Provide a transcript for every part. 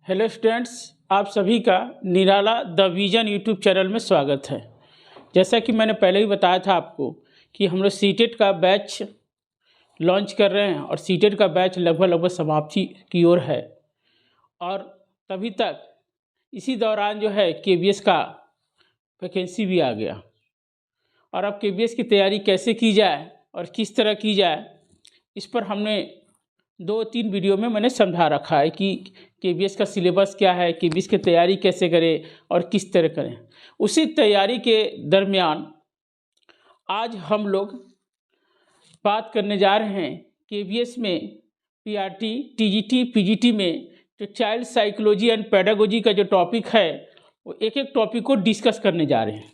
Hello students, आप सभी का निराला द विजन यूट्यूब चैनल में स्वागत है। जैसा कि मैंने पहले ही बताया था आपको कि हम लोग सीटेट का बैच लॉन्च कर रहे हैं और सीटेट का बैच लगभग समाप्ति की ओर है। और तभी तक इसी दौरान जो है केबीएस का वैकेंसी भी आ गया। और अब केबीएस की तैयारी कैसे की जाए और किस तरह की जाए, इस पर हमने 2-3 वीडियो में मैंने समझा रखा है कि केबीएस का सिलेबस क्या है, केबीएस की तैयारी कैसे करें और किस तरह करें। उसी तैयारी के दरमियान आज हम लोग बात करने जा रहे हैं केबीएस में पीआरटी, टीजीटी, पीजीटी में जो चाइल्ड साइकोलॉजी एंड पेडागोजी का जो टॉपिक है वो एक एक टॉपिक को डिस्कस करने जा रहे हैं।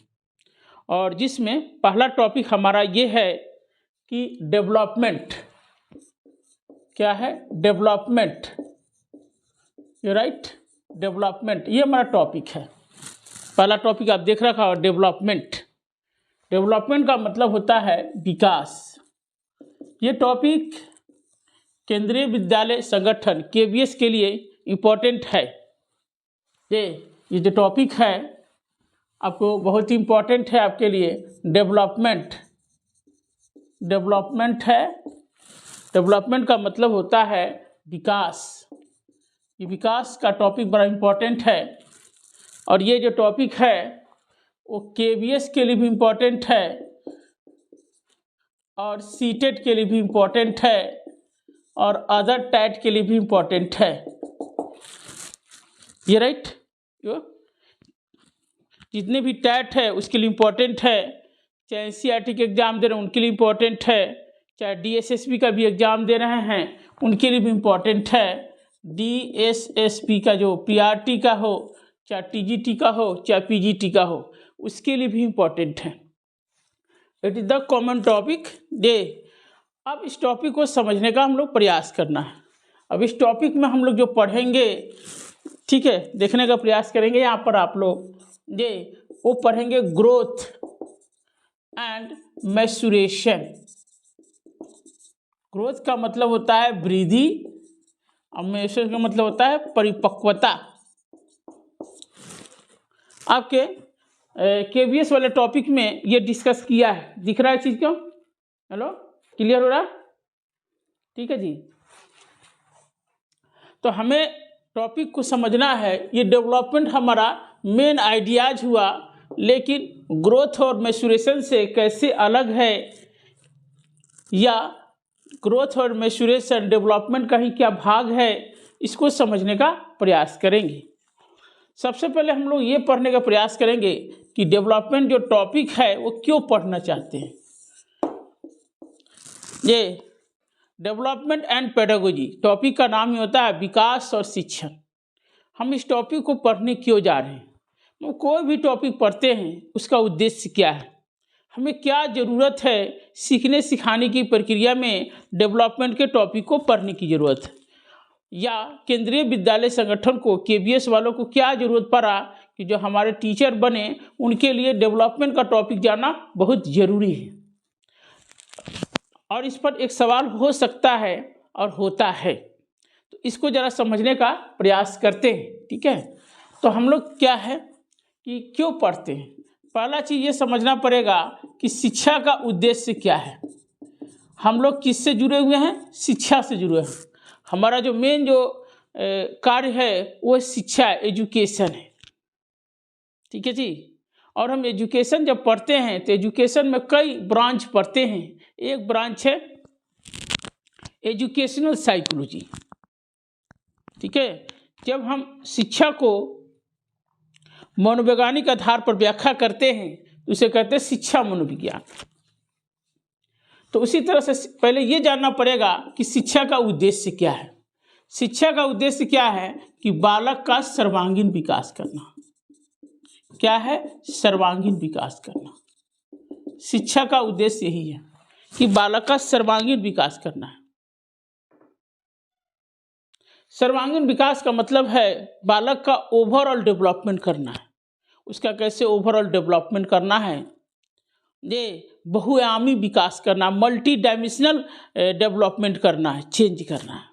और जिसमें पहला टॉपिक हमारा ये है कि डेवलपमेंट क्या है। डेवलपमेंट, यू राइट, डेवलपमेंट ये हमारा टॉपिक है। पहला टॉपिक आप देख रखा हो, डेवलपमेंट। डेवलपमेंट का मतलब होता है विकास। ये टॉपिक केंद्रीय विद्यालय संगठन केबीएस के लिए इम्पोर्टेंट है। ये जो टॉपिक है आपको बहुत ही इम्पोर्टेंट है आपके लिए। डेवलपमेंट है। डेवलपमेंट का मतलब होता है विकास। ये विकास का टॉपिक बड़ा इम्पोर्टेंट है। और ये जो टॉपिक है वो केबीएस के लिए भी इम्पोर्टेंट है और सीटेट के लिए भी इम्पोर्टेंट है और अदर टैट के लिए भी इम्पोर्टेंट है। ये राइट, जितने भी टैट है उसके लिए इम्पोर्टेंट है। चाहे एनसीईआरटी के एग्ज़ाम दे रहे हैं उनके लिए इम्पोर्टेंट है, चाहे डीएसएसबी का भी एग्ज़ाम दे रहे हैं उनके लिए भी इम्पोर्टेंट है। डीएसएसबी का जो पीआरटी का हो, चाहे टीजीटी का हो, चाहे पीजीटी का हो, उसके लिए भी इम्पोर्टेंट है। It is the common topic day. अब इस टॉपिक को समझने का हम लोग प्रयास करना है। अब इस टॉपिक में हम लोग जो पढ़ेंगे, ठीक है, देखने का प्रयास करेंगे। यहाँ पर आप लोग ये वो पढ़ेंगे ग्रोथ एंड मैच्योरेशन। ग्रोथ का मतलब होता है वृद्धि और मैच्योरेशन का मतलब होता है परिपक्वता। आपके केबीएस वाले टॉपिक में ये डिस्कस किया है। दिख रहा है चीज़ क्यों? हेलो, क्लियर हो रहा? ठीक है जी। तो हमें टॉपिक को समझना है। ये डेवलपमेंट हमारा मेन आइडियाज हुआ, लेकिन ग्रोथ और मैच्योरेशन से कैसे अलग है, या ग्रोथ और मैच्योरेशन डेवलपमेंट का ही क्या भाग है, इसको समझने का प्रयास करेंगे। सबसे पहले हम लोग ये पढ़ने का प्रयास करेंगे कि डेवलपमेंट जो टॉपिक है वो क्यों पढ़ना चाहते हैं। ये डेवलपमेंट एंड पेडागोजी टॉपिक का नाम ही होता है विकास और शिक्षण। हम इस टॉपिक को पढ़ने क्यों जा रहे हैं? हम कोई भी टॉपिक पढ़ते हैं उसका उद्देश्य क्या है, हमें क्या ज़रूरत है सीखने सिखाने की प्रक्रिया में डेवलपमेंट के टॉपिक को पढ़ने की ज़रूरत है, या केंद्रीय विद्यालय संगठन को, केबीएस वालों को क्या ज़रूरत पड़ा कि जो हमारे टीचर बने उनके लिए डेवलपमेंट का टॉपिक जाना बहुत ज़रूरी है। और इस पर एक सवाल हो सकता है और होता है, तो इसको ज़रा समझने का प्रयास करते हैं। ठीक है, तो हम लोग क्या है कि क्यों पढ़ते हैं। पहला चीज़ ये समझना पड़ेगा कि शिक्षा का उद्देश्य क्या है। हम लोग किससे जुड़े हुए हैं? शिक्षा से जुड़े हैं। हमारा जो मेन जो कार्य है वो शिक्षा, एजुकेशन है। ठीक है जी। और हम एजुकेशन जब पढ़ते हैं तो एजुकेशन में कई ब्रांच पढ़ते हैं। एक ब्रांच है एजुकेशनल साइकोलॉजी। ठीक है, जब हम शिक्षा को मनोवैज्ञानिक आधार पर व्याख्या करते हैं तो उसे कहते हैं शिक्षा मनोविज्ञान। तो उसी तरह से पहले ये जानना पड़ेगा कि शिक्षा का उद्देश्य क्या है। शिक्षा का उद्देश्य क्या है कि बालक का सर्वांगीण विकास करना। क्या है? सर्वांगीण विकास करना। शिक्षा का उद्देश्य यही है कि बालक का सर्वांगीण विकास करना है। सर्वांगीण विकास का मतलब है बालक का ओवरऑल डेवलपमेंट करना है। उसका कैसे ओवरऑल डेवलपमेंट करना है? ये बहुआयामी विकास करना, मल्टी डायमेंशनल डेवलपमेंट करना है, चेंज करना है।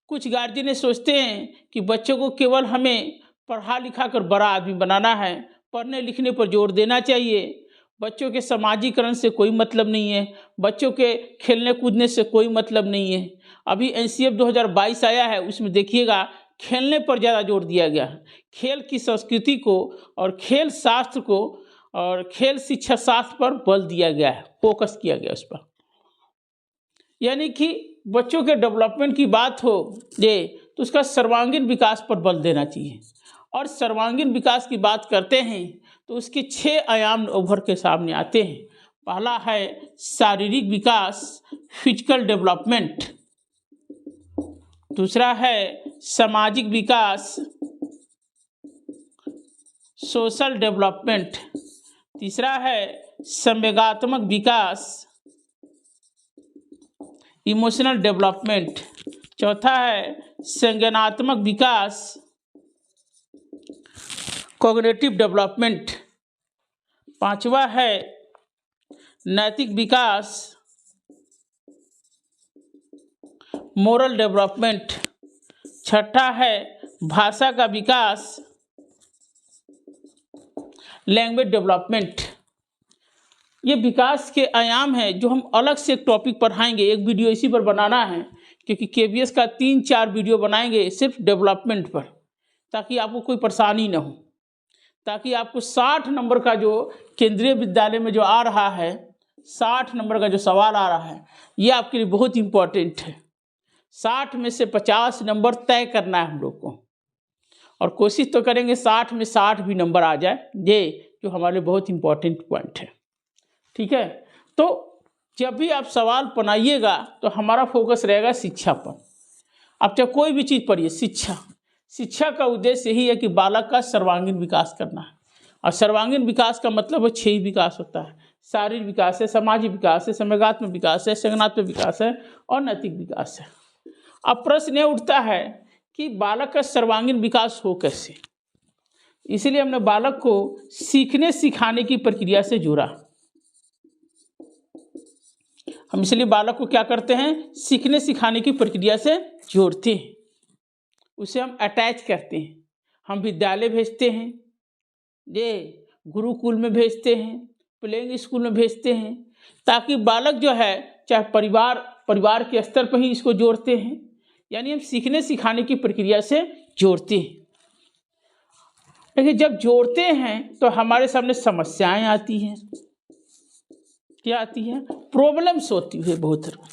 कुछ गार्जियन सोचते हैं कि बच्चों को केवल हमें पढ़ा लिखा कर बड़ा आदमी बनाना है, पढ़ने लिखने पर जोर देना चाहिए, बच्चों के सामाजिकरण से कोई मतलब नहीं है, बच्चों के खेलने कूदने से कोई मतलब नहीं है। अभी एनसीएफ 2022 आया है, उसमें देखिएगा खेलने पर ज़्यादा जोर दिया गया है। खेल की संस्कृति को और खेल शास्त्र को और खेल शिक्षा शास्त्र पर बल दिया गया है, फोकस किया गया उस पर। यानी कि बच्चों के डेवलपमेंट की बात हो ये तो उसका सर्वांगीण विकास पर बल देना चाहिए। और सर्वांगीण विकास की बात करते हैं तो उसके 6 आयाम उभर के सामने आते हैं। पहला है शारीरिक विकास, फिजिकल डेवलपमेंट। दूसरा है सामाजिक विकास, सोशल डेवलपमेंट। तीसरा है संवेगात्मक विकास, इमोशनल डेवलपमेंट। चौथा है संज्ञानात्मक विकास, कॉग्निटिव डेवलपमेंट। पांचवा है नैतिक विकास, मोरल डेवलपमेंट। छठा है भाषा का विकास, लैंग्वेज डेवलपमेंट। ये विकास के आयाम हैं जो हम अलग से एक टॉपिक पढ़ाएंगे। एक वीडियो इसी पर बनाना है क्योंकि केबीएस का 3-4 वीडियो बनाएंगे सिर्फ डेवलपमेंट पर, ताकि आपको कोई परेशानी ना हो, ताकि आपको 60 नंबर का जो केंद्रीय विद्यालय में जो आ रहा है, 60 नंबर का जो सवाल आ रहा है, ये आपके लिए बहुत इम्पोर्टेंट है। 60 में से 50 नंबर तय करना है हम लोग को, और कोशिश तो करेंगे 60 में 60 भी नंबर आ जाए, ये जो हमारे लिए बहुत इम्पोर्टेंट पॉइंट है। ठीक है, तो जब भी आप सवाल बनाइएगा तो हमारा फोकस रहेगा शिक्षा पर। आप चाहे कोई भी चीज़ पढ़िए, शिक्षा का उद्देश्य यही है कि बालक का सर्वांगीण विकास करना है। और सर्वांगीण विकास का मतलब है 6 विकास होता है। शारीरिक विकास है, सामाजिक विकास है, संवेगात्मक विकास है, संज्ञानात्मक विकास है और नैतिक विकास है। अब प्रश्न ये उठता है कि बालक का सर्वांगीण विकास हो कैसे। इसीलिए हमने बालक को सीखने सिखाने की प्रक्रिया से जोड़ा। हम इसलिए बालक को क्या करते हैं, सीखने सिखाने की प्रक्रिया से जोड़ते हैं, उसे हम अटैच करते हैं। हम विद्यालय भेजते हैं, ये गुरुकुल में भेजते हैं, प्लेइंग स्कूल में भेजते हैं, ताकि बालक जो है चाहे परिवार के स्तर पर ही इसको जोड़ते हैं। यानी हम सीखने सिखाने की प्रक्रिया से जोड़ते हैं। लेकिन जब जोड़ते हैं तो हमारे सामने समस्याएं आती हैं। क्या आती हैं? प्रॉब्लम्स होती है बहुत तरह।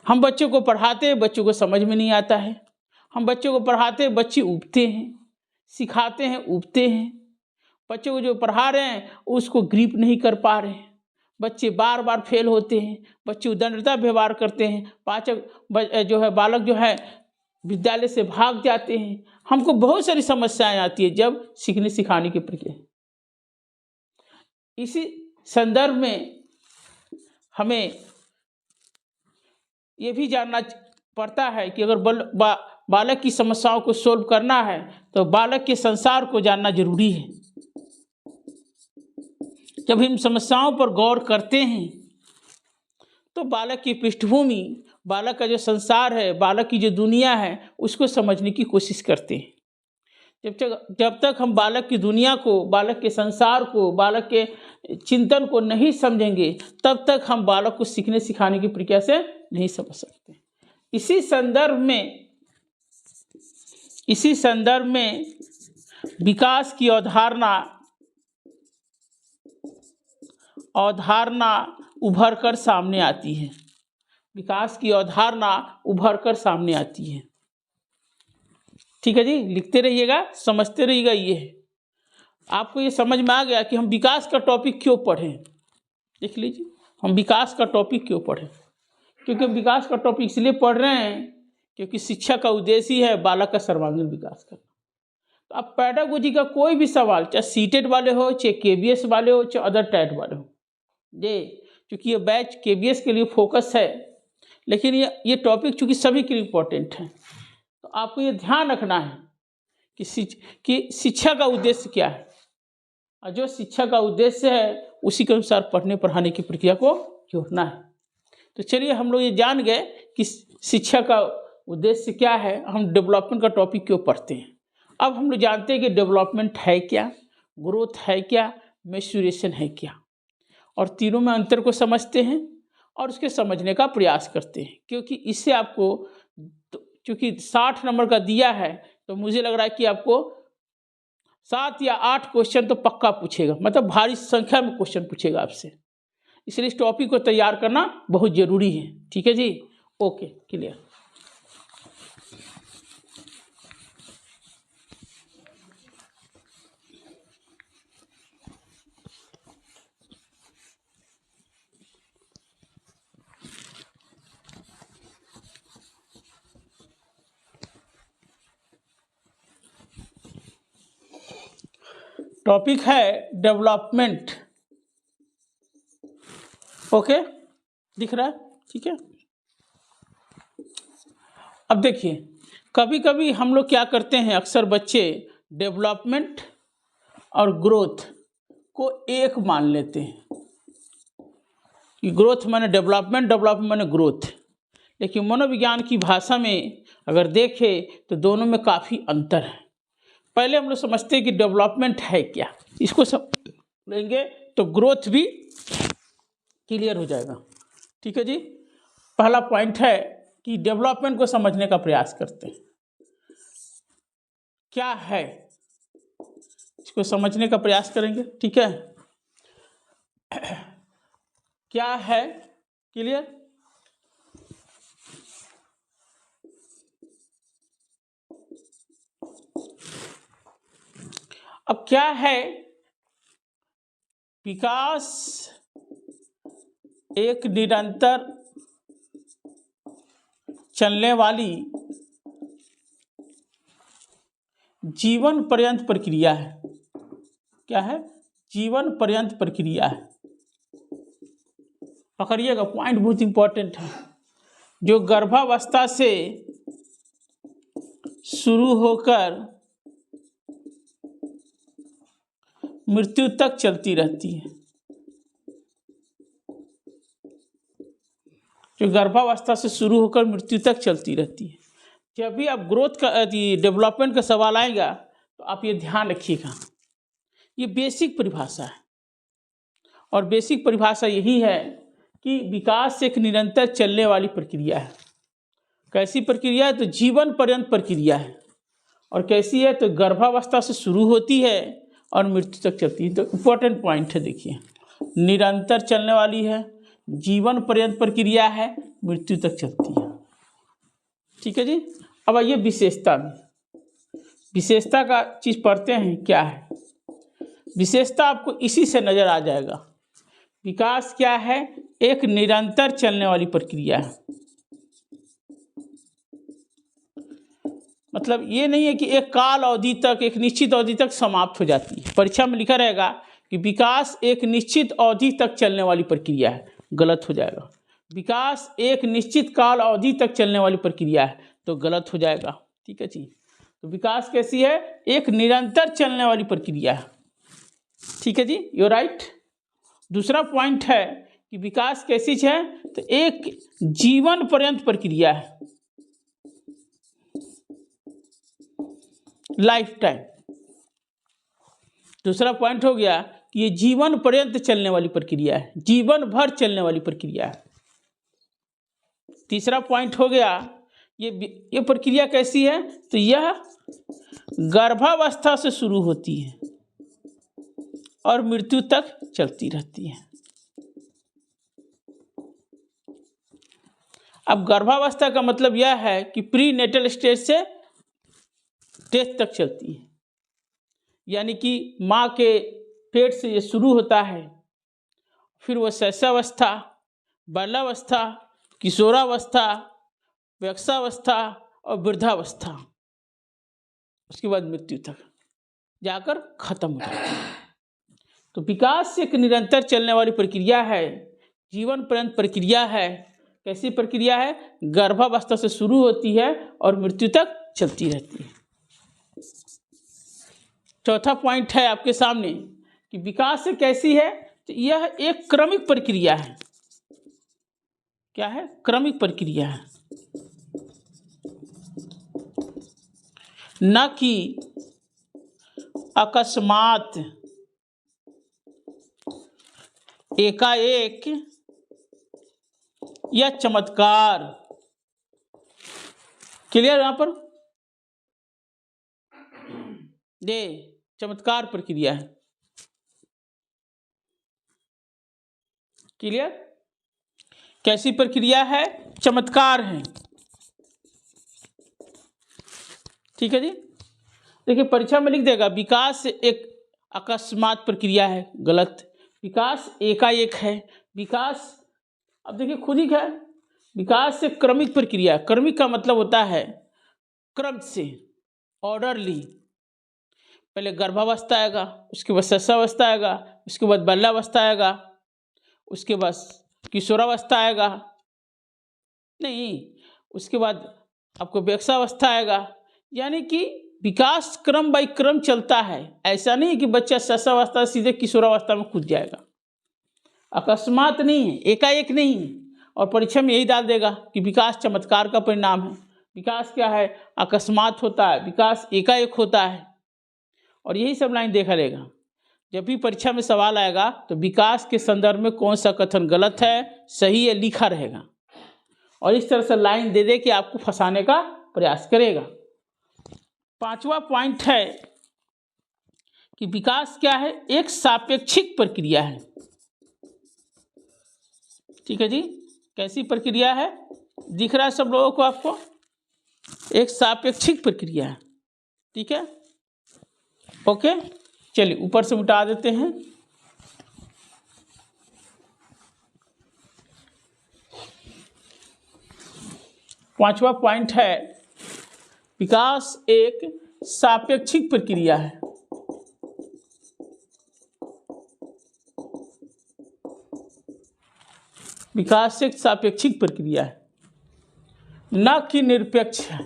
हम बच्चों को पढ़ाते हैं, बच्चों को समझ में नहीं आता है। हम बच्चों को पढ़ाते हैं, बच्चे ऊबते हैं, सिखाते हैं, ऊबते हैं। बच्चों को जो पढ़ा रहे हैं उसको ग्रिप नहीं कर पा रहे हैं, बच्चे बार बार फेल होते हैं, बच्चे उद्दंडता व्यवहार करते हैं, पाचक जो है बालक जो है विद्यालय से भाग जाते हैं। हमको बहुत सारी समस्याएं आती है जब सीखने सिखाने की प्रक्रिया। इसी संदर्भ में हमें ये भी जानना पड़ता है कि अगर बालक की समस्याओं को सोल्व करना है तो बालक के संसार को जानना जरूरी है। जब हम समस्याओं पर गौर करते हैं तो बालक की पृष्ठभूमि, बालक का जो संसार है, बालक की जो दुनिया है, उसको समझने की कोशिश करते हैं। जब तक हम बालक की दुनिया को, बालक के संसार को, बालक के चिंतन को नहीं समझेंगे, तब तक हम बालक को सीखने सिखाने की प्रक्रिया से नहीं समझ सकते। इसी संदर्भ में विकास की अवधारणा उभर कर सामने आती है। विकास की अवधारणा उभर कर सामने आती है। ठीक है जी, लिखते रहिएगा, समझते रहिएगा। ये है, आपको ये समझ में आ गया कि हम विकास का टॉपिक क्यों पढ़ें। देख लीजिए, हम विकास का टॉपिक क्यों पढ़ें। क्योंकि हम विकास का टॉपिक इसलिए पढ़ रहे हैं क्योंकि शिक्षा का उद्देश्य ही है बालक का सर्वांगीण विकास करना। तो आप पेडागोजी का कोई भी सवाल, चाहे सीटेट वाले हो, चाहे केबीएस वाले हो, चाहे अदर टैट वाले हो, क्योंकि ये बैच केबीएस के लिए फोकस है, लेकिन ये टॉपिक चूँकि सभी के लिए इम्पोर्टेंट है, तो आपको ये ध्यान रखना है कि शिक्षा का उद्देश्य क्या है, और जो शिक्षा का उद्देश्य है उसी के अनुसार पढ़ने पढ़ाने की प्रक्रिया को जोड़ना है। तो चलिए, हम लोग ये जान गए कि शिक्षा का उद्देश्य क्या है, हम डेवलपमेंट का टॉपिक क्यों पढ़ते हैं। अब हम लोग जानते हैं कि डेवलपमेंट है क्या, ग्रोथ है क्या, मैच्योरेशन है क्या, और तीनों में अंतर को समझते हैं और उसके समझने का प्रयास करते हैं। क्योंकि इससे आपको चूँकि 60 नंबर का दिया है तो मुझे लग रहा है कि आपको 7 या 8 क्वेश्चन तो पक्का पूछेगा, मतलब भारी संख्या में क्वेश्चन पूछेगा आपसे। इसलिए इस टॉपिक को तैयार करना बहुत ज़रूरी है। ठीक है जी, ओके, क्लियर। टॉपिक है डेवलपमेंट। ओके, दिख रहा है, ठीक है। अब देखिए, कभी कभी हम लोग क्या करते हैं, अक्सर बच्चे डेवलपमेंट और ग्रोथ को एक मान लेते हैं कि ग्रोथ माने डेवलपमेंट, डेवलपमेंट माने ग्रोथ। लेकिन मनोविज्ञान की भाषा में अगर देखें तो दोनों में काफ़ी अंतर है। पहले हम लोग समझते हैं कि डेवलपमेंट है क्या, इसको सब लेंगे तो ग्रोथ भी क्लियर हो जाएगा। ठीक है जी, पहला पॉइंट है कि डेवलपमेंट को समझने का प्रयास करते हैं, क्या है इसको समझने का प्रयास करेंगे। ठीक है, क्या है, क्लियर। अब क्या है, विकास एक निरंतर चलने वाली जीवन पर्यंत प्रक्रिया है। क्या है, जीवन पर्यंत प्रक्रिया है। पकड़िएगा, पॉइंट बहुत इंपॉर्टेंट है। जो गर्भावस्था से शुरू होकर मृत्यु तक चलती रहती है। जो गर्भावस्था से शुरू होकर मृत्यु तक चलती रहती है। जब भी आप ग्रोथ का डेवलपमेंट का सवाल आएगा तो आप ये ध्यान रखिएगा, ये बेसिक परिभाषा है। और बेसिक परिभाषा यही है कि विकास एक निरंतर चलने वाली प्रक्रिया है। कैसी प्रक्रिया है, तो जीवन पर्यंत प्रक्रिया है। और कैसी है, तो गर्भावस्था से शुरू होती है और मृत्यु तक चलती है। तो इम्पोर्टेंट पॉइंट है, देखिए, निरंतर चलने वाली है, जीवन पर्यंत प्रक्रिया है, मृत्यु तक चलती है। ठीक है जी। अब आइए विशेषता में, विशेषता का चीज़ पढ़ते हैं, क्या है विशेषता, आपको इसी से नजर आ जाएगा। विकास क्या है, एक निरंतर चलने वाली प्रक्रिया है। मतलब ये नहीं है कि एक काल अवधि तक, एक निश्चित अवधि तक समाप्त हो जाती है। परीक्षा में लिखा रहेगा कि विकास एक निश्चित अवधि तक चलने वाली प्रक्रिया है, गलत हो जाएगा। विकास एक निश्चित काल अवधि तक चलने वाली प्रक्रिया है, तो गलत हो जाएगा। ठीक है जी। तो विकास कैसी है, एक निरंतर चलने वाली प्रक्रिया है। ठीक है जी, यू राइट। दूसरा पॉइंट है कि विकास कैसी है, तो एक जीवन पर्यंत प्रक्रिया है, लाइफ टाइम। दूसरा पॉइंट हो गया कि ये जीवन पर्यंत चलने वाली प्रक्रिया है, जीवन भर चलने वाली प्रक्रिया है। तीसरा पॉइंट हो गया, ये प्रक्रिया कैसी है, तो यह गर्भावस्था से शुरू होती है और मृत्यु तक चलती रहती है। अब गर्भावस्था का मतलब यह है कि प्री नेटल स्टेज से डेथ तक चलती है, यानी कि माँ के पेट से ये शुरू होता है, फिर वो शैशवावस्था, बाल्यावस्था, किशोरावस्था, वयस्कावस्था और वृद्धावस्था, उसके बाद मृत्यु तक जाकर खत्म हो जाती है। तो विकास एक निरंतर चलने वाली प्रक्रिया है, जीवन पर्यंत प्रक्रिया है। कैसी प्रक्रिया है, गर्भावस्था से शुरू होती है और मृत्यु तक चलती रहती है। चौथा पॉइंट है आपके सामने कि विकास से कैसी है, तो यह एक क्रमिक प्रक्रिया है। क्या है, क्रमिक प्रक्रिया है। न कि अकस्मात एकाएक या चमत्कार। क्लियर? यहां पर ये चमत्कार प्रक्रिया है। क्लियर? कैसी प्रक्रिया है? चमत्कार है। ठीक है जी। देखिए परीक्षा में लिख देगा विकास एक अकस्मात प्रक्रिया है, गलत। विकास एकाएक है। विकास, अब देखिए खुद ही क्या है, विकास एक क्रमिक प्रक्रिया। क्रमिक का मतलब होता है क्रम से, ऑर्डरली। पहले गर्भावस्था आएगा, उसके बाद शिशुअवस्था आएगा, उसके बाद बाल्यावस्था आएगा, उसके बाद किशोरावस्था आएगा, नहीं, उसके बाद आपको वैक्सावस्था आएगा। यानी कि विकास क्रम बाई क्रम चलता है। ऐसा नहीं है कि बच्चा शिशुअवस्था सीधे किशोरावस्था में कूद जाएगा। अकस्मात नहीं है, एकाएक नहीं है। और परीक्षा में यही डाल देगा कि विकास चमत्कार का परिणाम है। विकास क्या है? अकस्मात होता है, विकास एकाएक होता है। और यही सब लाइन देखा रहेगा। जब भी परीक्षा में सवाल आएगा तो विकास के संदर्भ में कौन सा कथन गलत है, सही है, लिखा रहेगा। और इस तरह से लाइन दे दे के आपको फंसाने का प्रयास करेगा। पांचवा पॉइंट है कि विकास क्या है? एक सापेक्षिक प्रक्रिया है। ठीक है जी। कैसी प्रक्रिया है? दिख रहा है सब लोगों को आपको? एक सापेक्षिक प्रक्रिया है। ठीक है, ओके। चलिए ऊपर से मिटा देते हैं। पांचवा पॉइंट है विकास एक सापेक्षिक प्रक्रिया है। विकास एक सापेक्षिक प्रक्रिया है, न कि निरपेक्ष है।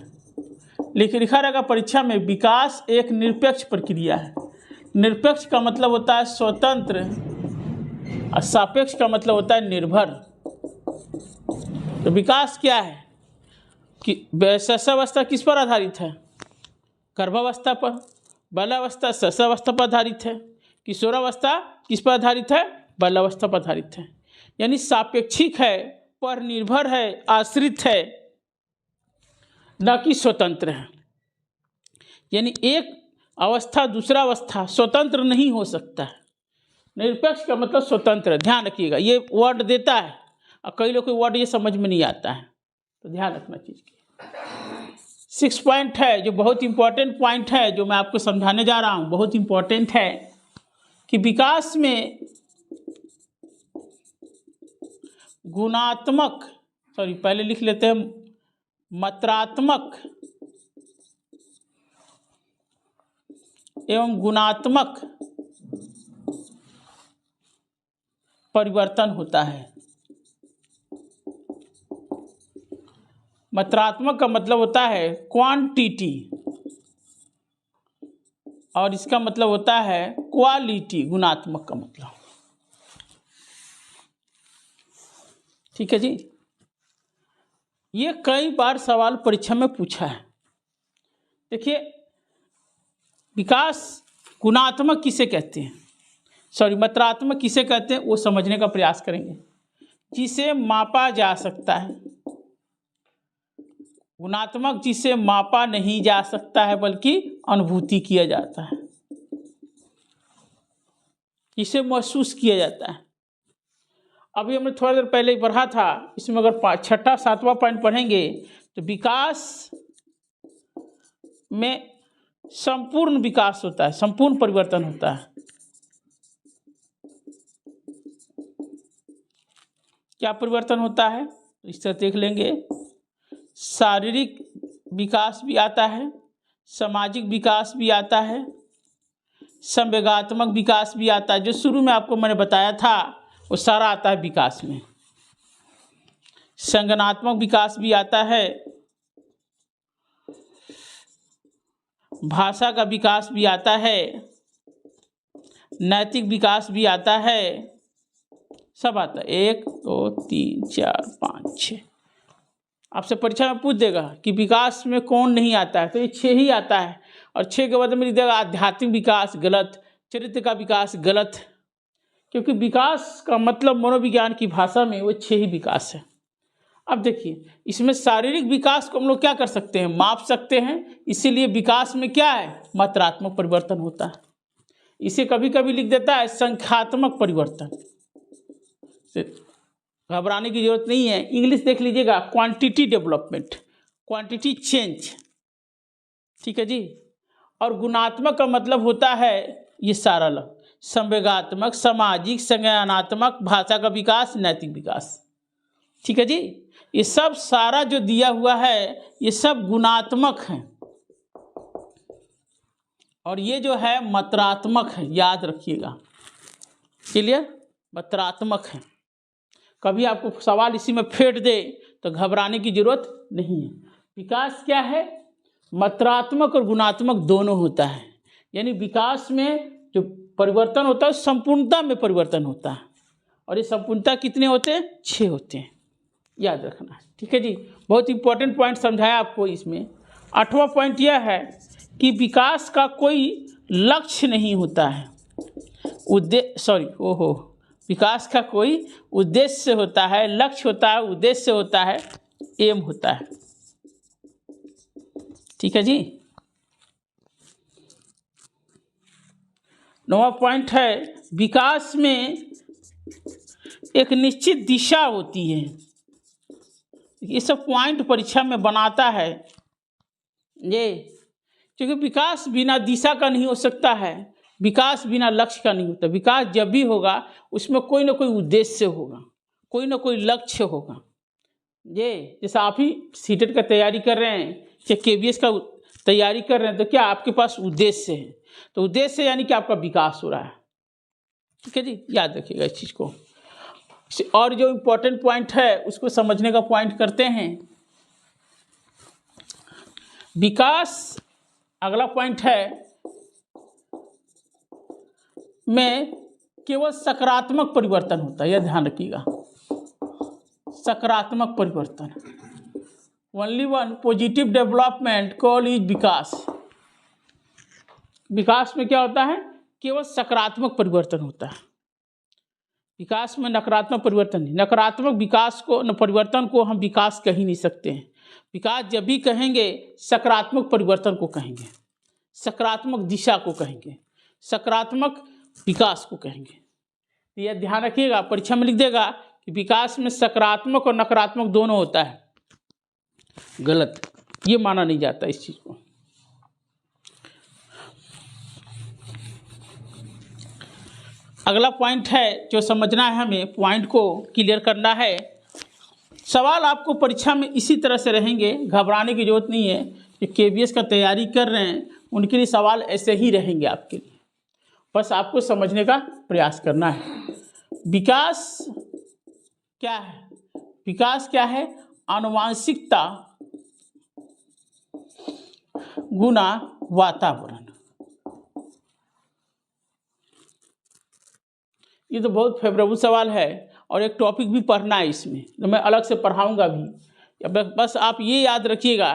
लिखा रहेगा परीक्षा में विकास एक निरपेक्ष प्रक्रिया है। निरपेक्ष का मतलब होता है स्वतंत्र और सापेक्ष का मतलब होता है निर्भर। तो विकास क्या है कि शिशुअवस्था किस पर आधारित है? गर्भावस्था पर। बाल्यावस्था शिशुअवस्था पर आधारित है। किशोरावस्था किस पर आधारित है? बाल्यावस्था पर आधारित है। यानी सापेक्षिक है, पर निर्भर है, आश्रित है, न कि स्वतंत्र है। यानी एक अवस्था दूसरा अवस्था स्वतंत्र नहीं हो सकता है। निरपेक्ष का मतलब स्वतंत्र। ध्यान रखिएगा, ये वर्ड देता है और कई लोग को वर्ड ये समझ में नहीं आता है, तो ध्यान रखना चीज़ की। 6 पॉइंट है जो बहुत इंपॉर्टेंट पॉइंट है, जो मैं आपको समझाने जा रहा हूँ, बहुत इंपॉर्टेंट है कि विकास में गुणात्मक, पहले लिख लेते हैं, मात्रात्मक एवं गुणात्मक परिवर्तन होता है। मात्रात्मक का मतलब होता है क्वांटिटी और इसका मतलब होता है क्वालिटी, गुणात्मक का मतलब। ठीक है जी। ये कई बार सवाल परीक्षा में पूछा है। देखिए विकास गुणात्मक किसे कहते हैं, मात्रात्मक किसे कहते हैं, वो समझने का प्रयास करेंगे। जिसे मापा जा सकता है। गुणात्मक जिसे मापा नहीं जा सकता है बल्कि अनुभूति किया जाता है, इसे महसूस किया जाता है। अभी हमने थोड़ा देर पहले ही पढ़ा था, इसमें अगर छठा सातवां पॉइंट पढ़ेंगे तो विकास में संपूर्ण विकास होता है, संपूर्ण परिवर्तन होता है। क्या परिवर्तन होता है इस तरह देख लेंगे। शारीरिक विकास भी आता है, सामाजिक विकास भी आता है, संवेगात्मक विकास भी आता है। जो शुरू में आपको मैंने बताया था वो सारा आता है विकास में। संज्ञानात्मक विकास भी आता है, भाषा का विकास भी आता है, नैतिक विकास भी आता है, सब आता है। 1 2 3 4 5 6। आपसे परीक्षा में पूछ देगा कि विकास में कौन नहीं आता है, तो ये 6 ही आता है। और 6 के बाद में लिख देगा आध्यात्मिक विकास, गलत। चरित्र का विकास, गलत, क्योंकि विकास का मतलब मनोविज्ञान की भाषा में वो 6 ही विकास है। अब देखिए इसमें शारीरिक विकास को हम लोग क्या कर सकते हैं, माप सकते हैं, इसीलिए विकास में क्या है, मात्रात्मक परिवर्तन होता है। इसे कभी कभी लिख देता है संख्यात्मक परिवर्तन। घबराने की जरूरत नहीं है, इंग्लिश देख लीजिएगा, क्वांटिटी डेवलपमेंट, क्वांटिटी चेंज, ठीक है जी। और गुणात्मक का मतलब होता है ये सारा लग, संवेगात्मक, सामाजिक, संज्ञानात्मक, भाषा का विकास, नैतिक विकास, ठीक है जी। ये सब सारा जो दिया हुआ है ये सब गुणात्मक है, और ये जो है मात्रात्मक है, याद रखिएगा, क्लियर, मात्रात्मक है। कभी आपको सवाल इसी में फेंट दे तो घबराने की जरूरत नहीं है। विकास क्या है, मात्रात्मक और गुणात्मक दोनों होता है, यानी विकास में जो परिवर्तन होता है संपूर्णता में परिवर्तन होता है, और ये संपूर्णता कितने होते हैं, 6 होते हैं, याद रखना है, ठीक है जी। बहुत इंपॉर्टेंट पॉइंट समझाया आपको इसमें। 8वां पॉइंट यह है कि विकास का कोई लक्ष्य नहीं होता है, विकास का कोई उद्देश्य होता है, लक्ष्य होता है, उद्देश्य होता है, एम होता है, ठीक है जी। 9वां पॉइंट है विकास में एक निश्चित दिशा होती है। ये सब पॉइंट परीक्षा में बनाता है ये, क्योंकि विकास बिना दिशा का नहीं हो सकता है, विकास बिना लक्ष्य का नहीं होता। विकास जब भी होगा उसमें कोई ना कोई उद्देश्य होगा, कोई ना कोई लक्ष्य होगा। ये जैसे आप ही सीटेट का तैयारी कर रहे हैं या केबीएस का तैयारी कर रहे हैं, तो क्या आपके पास उद्देश्य है, तो उद्देश्य यानी कि आपका विकास हो रहा है, ठीक है जी, याद रखिएगा इस चीज़ को। और जो इम्पोर्टेंट पॉइंट है उसको समझने का पॉइंट करते हैं। विकास, अगला पॉइंट है में केवल सकारात्मक परिवर्तन होता है, यह ध्यान रखिएगा, सकारात्मक परिवर्तन। Only one positive development call is विकास। विकास में क्या होता है, केवल सकारात्मक परिवर्तन होता है, विकास में नकारात्मक परिवर्तन नहीं। नकारात्मक विकास को न परिवर्तन को हम विकास कह ही नहीं सकते हैं। विकास जब भी कहेंगे सकारात्मक परिवर्तन को कहेंगे, सकारात्मक दिशा को कहेंगे, सकारात्मक विकास को कहेंगे। यह ध्यान रखिएगा, परीक्षा में लिख देगा कि विकास में सकारात्मक और नकारात्मक दोनों होता है, गलत, ये माना नहीं जाता इस चीज को। अगला पॉइंट है जो समझना है हमें, पॉइंट को क्लियर करना है। सवाल आपको परीक्षा में इसी तरह से रहेंगे, घबराने की जरूरत नहीं है। जो केबीएस का तैयारी कर रहे हैं उनके लिए सवाल ऐसे ही रहेंगे आपके लिए, बस आपको समझने का प्रयास करना है। विकास क्या है, विकास क्या है, आनुवांशिकता गुना वातावरण। ये तो बहुत फेवरेबल सवाल है और एक टॉपिक भी पढ़ना है इसमें, तो मैं अलग से पढ़ाऊंगा भी। बस आप ये याद रखिएगा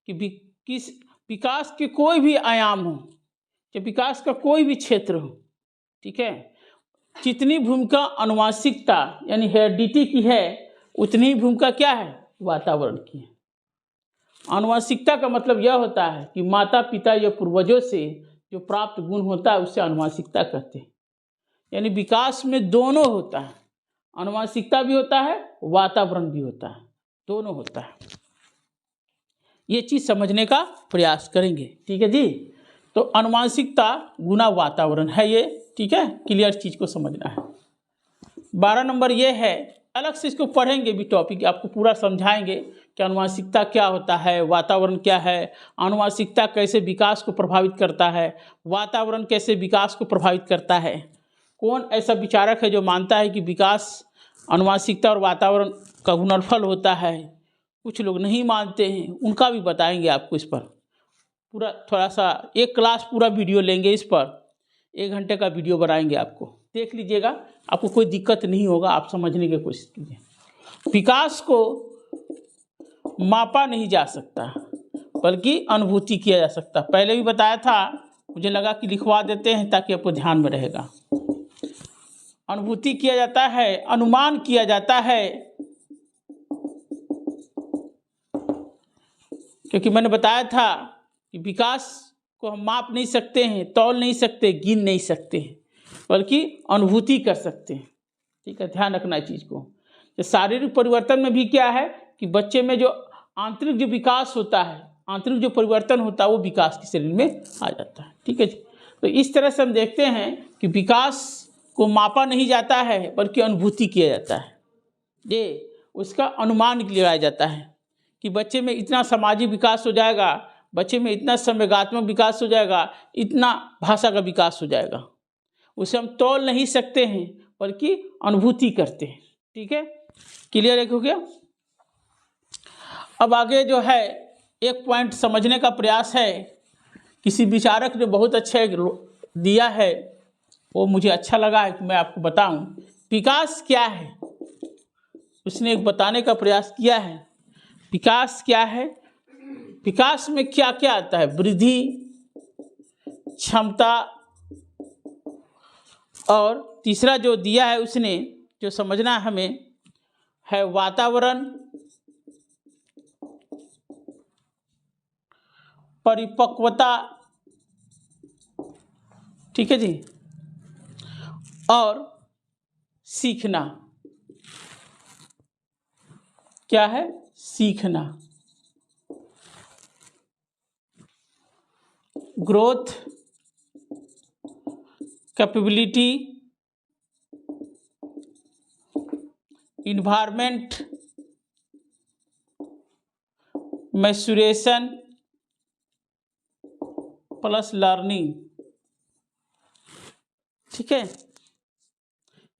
कि किस विकास के कोई भी आयाम हो, कि विकास का कोई भी क्षेत्र हो, ठीक है, जितनी भूमिका आनुवांशिकता यानी हेरिडिटी की है उतनी ही भूमिका क्या है, वातावरण की है। आनुवांशिकता का मतलब यह होता है कि माता पिता या पूर्वजों से जो प्राप्त गुण होता है उससे आनुवांशिकता कहते हैं। यानी विकास में दोनों होता है, आनुवांशिकता भी होता है, वातावरण भी होता है, दोनों होता है। ये चीज़ समझने का प्रयास करेंगे, ठीक है जी। तो आनुवांशिकता गुना वातावरण है ये, ठीक है, क्लियर चीज़ को समझना है। 12 नंबर ये है, अलग से इसको पढ़ेंगे भी, टॉपिक आपको पूरा समझाएंगे कि आनुवांशिकता क्या होता है, वातावरण क्या है, आनुवांशिकता कैसे विकास को प्रभावित करता है, वातावरण कैसे विकास को प्रभावित करता है। कौन ऐसा विचारक है जो मानता है कि विकास आनुवांशिकता और वातावरण का गुणनफल होता है, कुछ लोग नहीं मानते हैं, उनका भी बताएंगे आपको। इस पर पूरा थोड़ा सा एक क्लास पूरा वीडियो लेंगे, इस पर 1 घंटे का वीडियो बनाएंगे, आपको देख लीजिएगा, आपको कोई दिक्कत नहीं होगा, आप समझने की कोशिश कीजिए। विकास को मापा नहीं जा सकता, बल्कि अनुभूति किया जा सकता है। पहले भी बताया था, मुझे लगा कि लिखवा देते हैं ताकि आपको ध्यान में रहेगा। अनुभूति किया जाता है, अनुमान किया जाता है, क्योंकि मैंने बताया था कि विकास को हम माप नहीं सकते हैं, तौल नहीं सकते, गिन नहीं सकते हैं, बल्कि अनुभूति कर सकते हैं। ठीक है, ध्यान रखना इस चीज़ को। तो शारीरिक परिवर्तन में भी क्या है कि बच्चे में जो आंतरिक जो विकास होता है, आंतरिक जो परिवर्तन होता है, वो विकास के शरीर में आ जाता है। ठीक है जी। तो इस तरह से हम देखते हैं कि विकास को मापा नहीं जाता है, बल्कि अनुभूति किया जाता है। ये उसका अनुमान लगाया जाता है कि बच्चे में इतना सामाजिक विकास हो जाएगा, बच्चे में इतना संवेगात्मक विकास हो जाएगा, इतना भाषा का विकास हो जाएगा। उसे हम तौल नहीं सकते हैं, बल्कि अनुभूति करते हैं। ठीक है, क्लियर हो गया। अब आगे जो है एक पॉइंट समझने का प्रयास है, किसी विचारक ने बहुत अच्छा दिया है, वो मुझे अच्छा लगा है कि मैं आपको बताऊं। विकास क्या है, उसने एक बताने का प्रयास किया है। विकास क्या है, विकास में क्या क्या आता है? वृद्धि, क्षमता, और तीसरा जो दिया है उसने, जो समझना हमें है, वातावरण, परिपक्वता, ठीक है जी, और सीखना। क्या है? सीखना। Growth, capability, environment, maturation plus learning. ठीक है,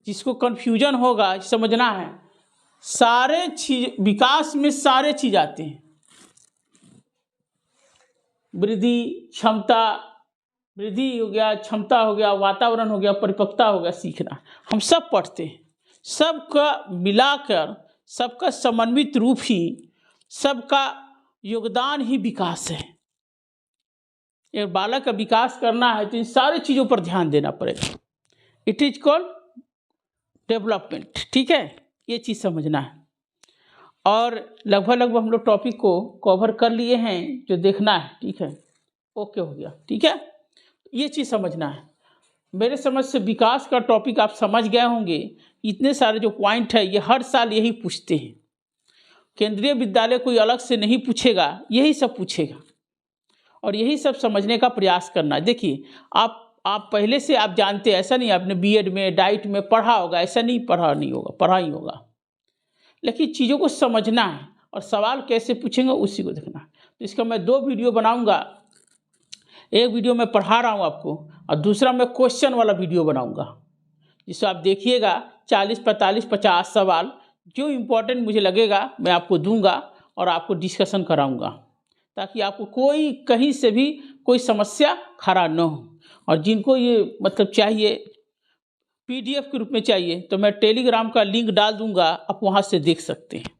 जिसको कंफ्यूजन होगा समझना है, सारे चीज विकास में सारे चीज आते हैं। वृद्धि, क्षमता, वृद्धि हो गया, क्षमता हो गया, वातावरण हो गया, परिपक्वता हो गया, सीखना, हम सब पढ़ते हैं। सबका मिलाकर, सबका समन्वित रूप ही, सबका योगदान ही विकास है। एक बालक का विकास करना है तो इन सारी चीज़ों पर ध्यान देना पड़ेगा। It is called development. ठीक है, ये चीज़ समझना है। और लगभग हम लोग टॉपिक को कवर कर लिए हैं, जो देखना है। ठीक है, ओके हो गया। ठीक है, ये चीज़ समझना है। मेरे समझ से विकास का टॉपिक आप समझ गए होंगे। इतने सारे जो पॉइंट है, ये हर साल यही पूछते हैं। केंद्रीय विद्यालय कोई अलग से नहीं पूछेगा, यही सब पूछेगा, और यही सब समझने का प्रयास करना है। देखिए, आप पहले से आप जानते हैं, ऐसा नहीं आपने बीएड में, डाइट में पढ़ा होगा, ऐसा नहीं पढ़ा नहीं होगा, पढ़ा ही होगा, लेकिन चीज़ों को समझना है और सवाल कैसे पूछेंगे उसी को देखना है। तो इसका मैं 2 वीडियो बनाऊंगा। एक वीडियो मैं पढ़ा रहा हूँ आपको, और दूसरा मैं क्वेश्चन वाला वीडियो बनाऊंगा, जिससे आप देखिएगा 40, 45, 50 सवाल जो इम्पोर्टेंट मुझे लगेगा मैं आपको दूंगा और आपको डिस्कशन कराऊंगा, ताकि आपको कोई कहीं से भी कोई समस्या खड़ा न हो। और जिनको ये मतलब चाहिए, पीडीएफ के रूप में चाहिए, तो मैं टेलीग्राम का लिंक डाल दूंगा, आप वहाँ से देख सकते हैं।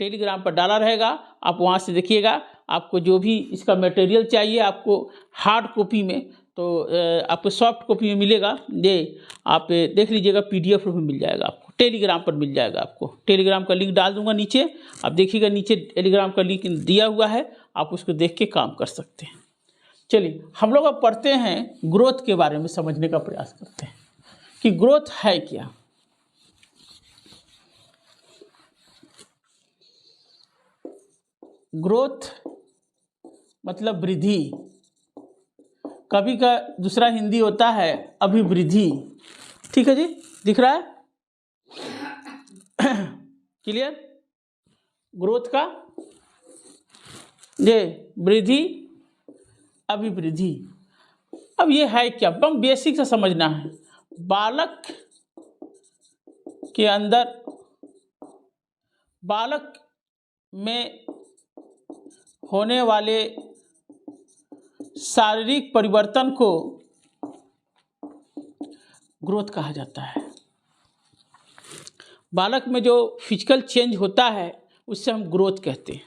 टेलीग्राम पर डाला रहेगा, आप वहाँ से देखिएगा। आपको जो भी इसका मटेरियल चाहिए, आपको हार्ड कॉपी में, तो आपको सॉफ्ट कॉपी में मिलेगा, ये आप देख लीजिएगा, पीडीएफ रूप में मिल जाएगा आपको, टेलीग्राम पर मिल जाएगा। आपको टेलीग्राम का लिंक डाल दूंगा नीचे, आप देखिएगा नीचे टेलीग्राम का लिंक दिया हुआ है, आप उसको देख के काम कर सकते हैं। चलिए, हम लोग अब पढ़ते हैं, ग्रोथ के बारे में समझने का प्रयास करते हैं कि ग्रोथ है क्या। ग्रोथ मतलब वृद्धि, कभी का दूसरा हिंदी होता है अभिवृद्धि। ठीक है जी, दिख रहा है? क्लियर? ग्रोथ का ये वृद्धि, अभिवृद्धि। अब ये है क्या, एकदम बेसिक से समझना है। बालक के अंदर, बालक में होने वाले शारीरिक परिवर्तन को ग्रोथ कहा जाता है। बालक में जो फिजिकल चेंज होता है, उससे हम ग्रोथ कहते हैं।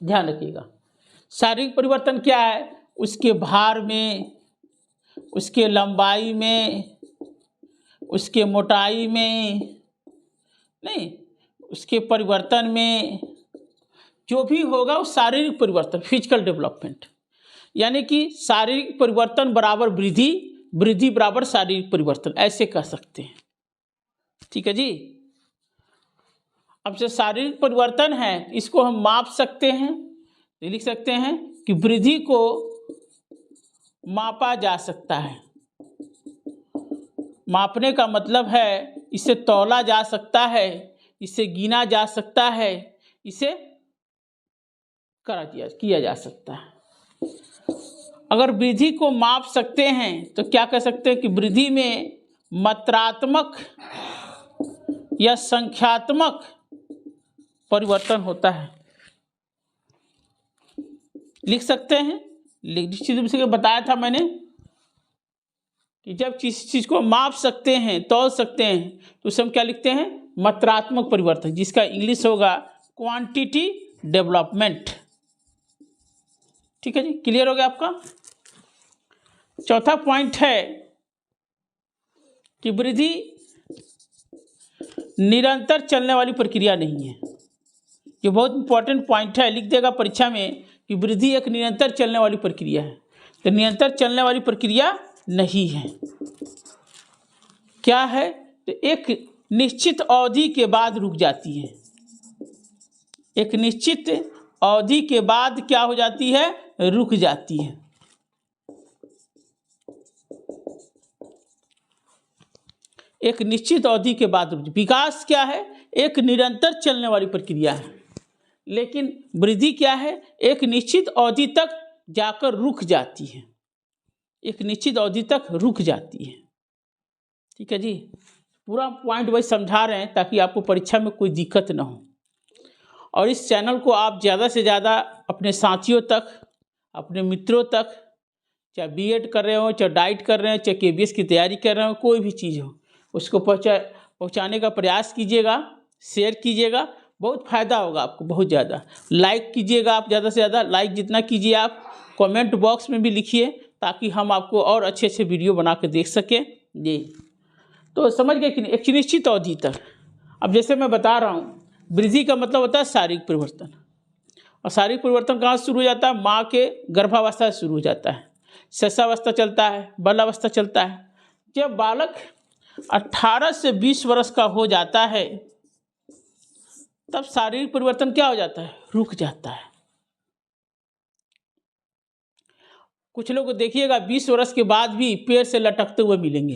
ध्यान रखिएगा। शारीरिक परिवर्तन क्या है? उसके भार में, उसके लंबाई में, उसके मोटाई में, नहीं, उसके परिवर्तन में, जो भी होगा वो शारीरिक परिवर्तन, फिजिकल डेवलपमेंट। यानी कि शारीरिक परिवर्तन बराबर वृद्धि, वृद्धि बराबर शारीरिक परिवर्तन, ऐसे कह सकते हैं। ठीक है जी। अब जो शारीरिक परिवर्तन है इसको हम माप सकते हैं, लिख सकते हैं कि वृद्धि को मापा जा सकता है। मापने का मतलब है इसे तौला जा सकता है, इसे गिना जा सकता है, इसे किया जा सकता है। अगर वृद्धि को माप सकते हैं तो क्या कह सकते हैं कि वृद्धि में मात्रात्मक या संख्यात्मक परिवर्तन होता है। लिख सकते हैं, निश्चित रूप से बताया था मैंने कि जब किसी चीज को माप सकते हैं, तौल सकते हैं, तो उसे हम क्या लिखते हैं? मात्रात्मक परिवर्तन, जिसका इंग्लिश होगा क्वांटिटी डेवलपमेंट। ठीक है जी, क्लियर हो गया आपका। चौथा पॉइंट है कि वृद्धि निरंतर चलने वाली प्रक्रिया नहीं है। ये बहुत इंपॉर्टेंट पॉइंट है, लिख देगा परीक्षा में कि वृद्धि एक निरंतर चलने वाली प्रक्रिया है। तो निरंतर चलने वाली प्रक्रिया नहीं है। क्या है? तो एक निश्चित अवधि के बाद रुक जाती है। एक निश्चित अवधि के बाद क्या हो जाती है? रुक जाती है। एक निश्चित अवधि के बाद विकास क्या है? एक निरंतर चलने वाली प्रक्रिया है, लेकिन वृद्धि क्या है? एक निश्चित अवधि तक जाकर रुक जाती है। एक निश्चित अवधि तक रुक जाती है। ठीक है जी, पूरा पॉइंट वही समझा रहे हैं ताकि आपको परीक्षा में कोई दिक्कत ना हो। और इस चैनल को आप ज़्यादा से ज़्यादा अपने साथियों तक, अपने मित्रों तक, चाहे बीएड कर रहे हो, चाहे डाइट कर रहे हो, चाहे केबीएस की तैयारी कर रहे हो, कोई भी चीज़ हो, उसको पहुँचाने का प्रयास कीजिएगा, शेयर कीजिएगा, बहुत फ़ायदा होगा आपको, बहुत ज़्यादा। लाइक कीजिएगा आप, ज़्यादा से ज़्यादा लाइक जितना कीजिए आप। कमेंट बॉक्स में भी लिखिए ताकि हम आपको और अच्छे अच्छे वीडियो बना के देख सकें जी। तो समझ गए कि नहीं? एक निश्चित अवधि तक। अब जैसे मैं बता रहा हूँ, वृद्धि का मतलब होता है शारीरिक परिवर्तन। और शारीरिक परिवर्तन कहाँ से शुरू हो जाता है? माँ के गर्भावस्था से शुरू हो जाता है, शिशुअवस्था चलता है, बाल्यावस्था चलता है। जब बालक 18 से 20 वर्ष का हो जाता है तब शारीरिक परिवर्तन क्या हो जाता है? रुक जाता है। कुछ लोग को देखिएगा 20 वर्ष के बाद भी पेड़ से लटकते हुए मिलेंगे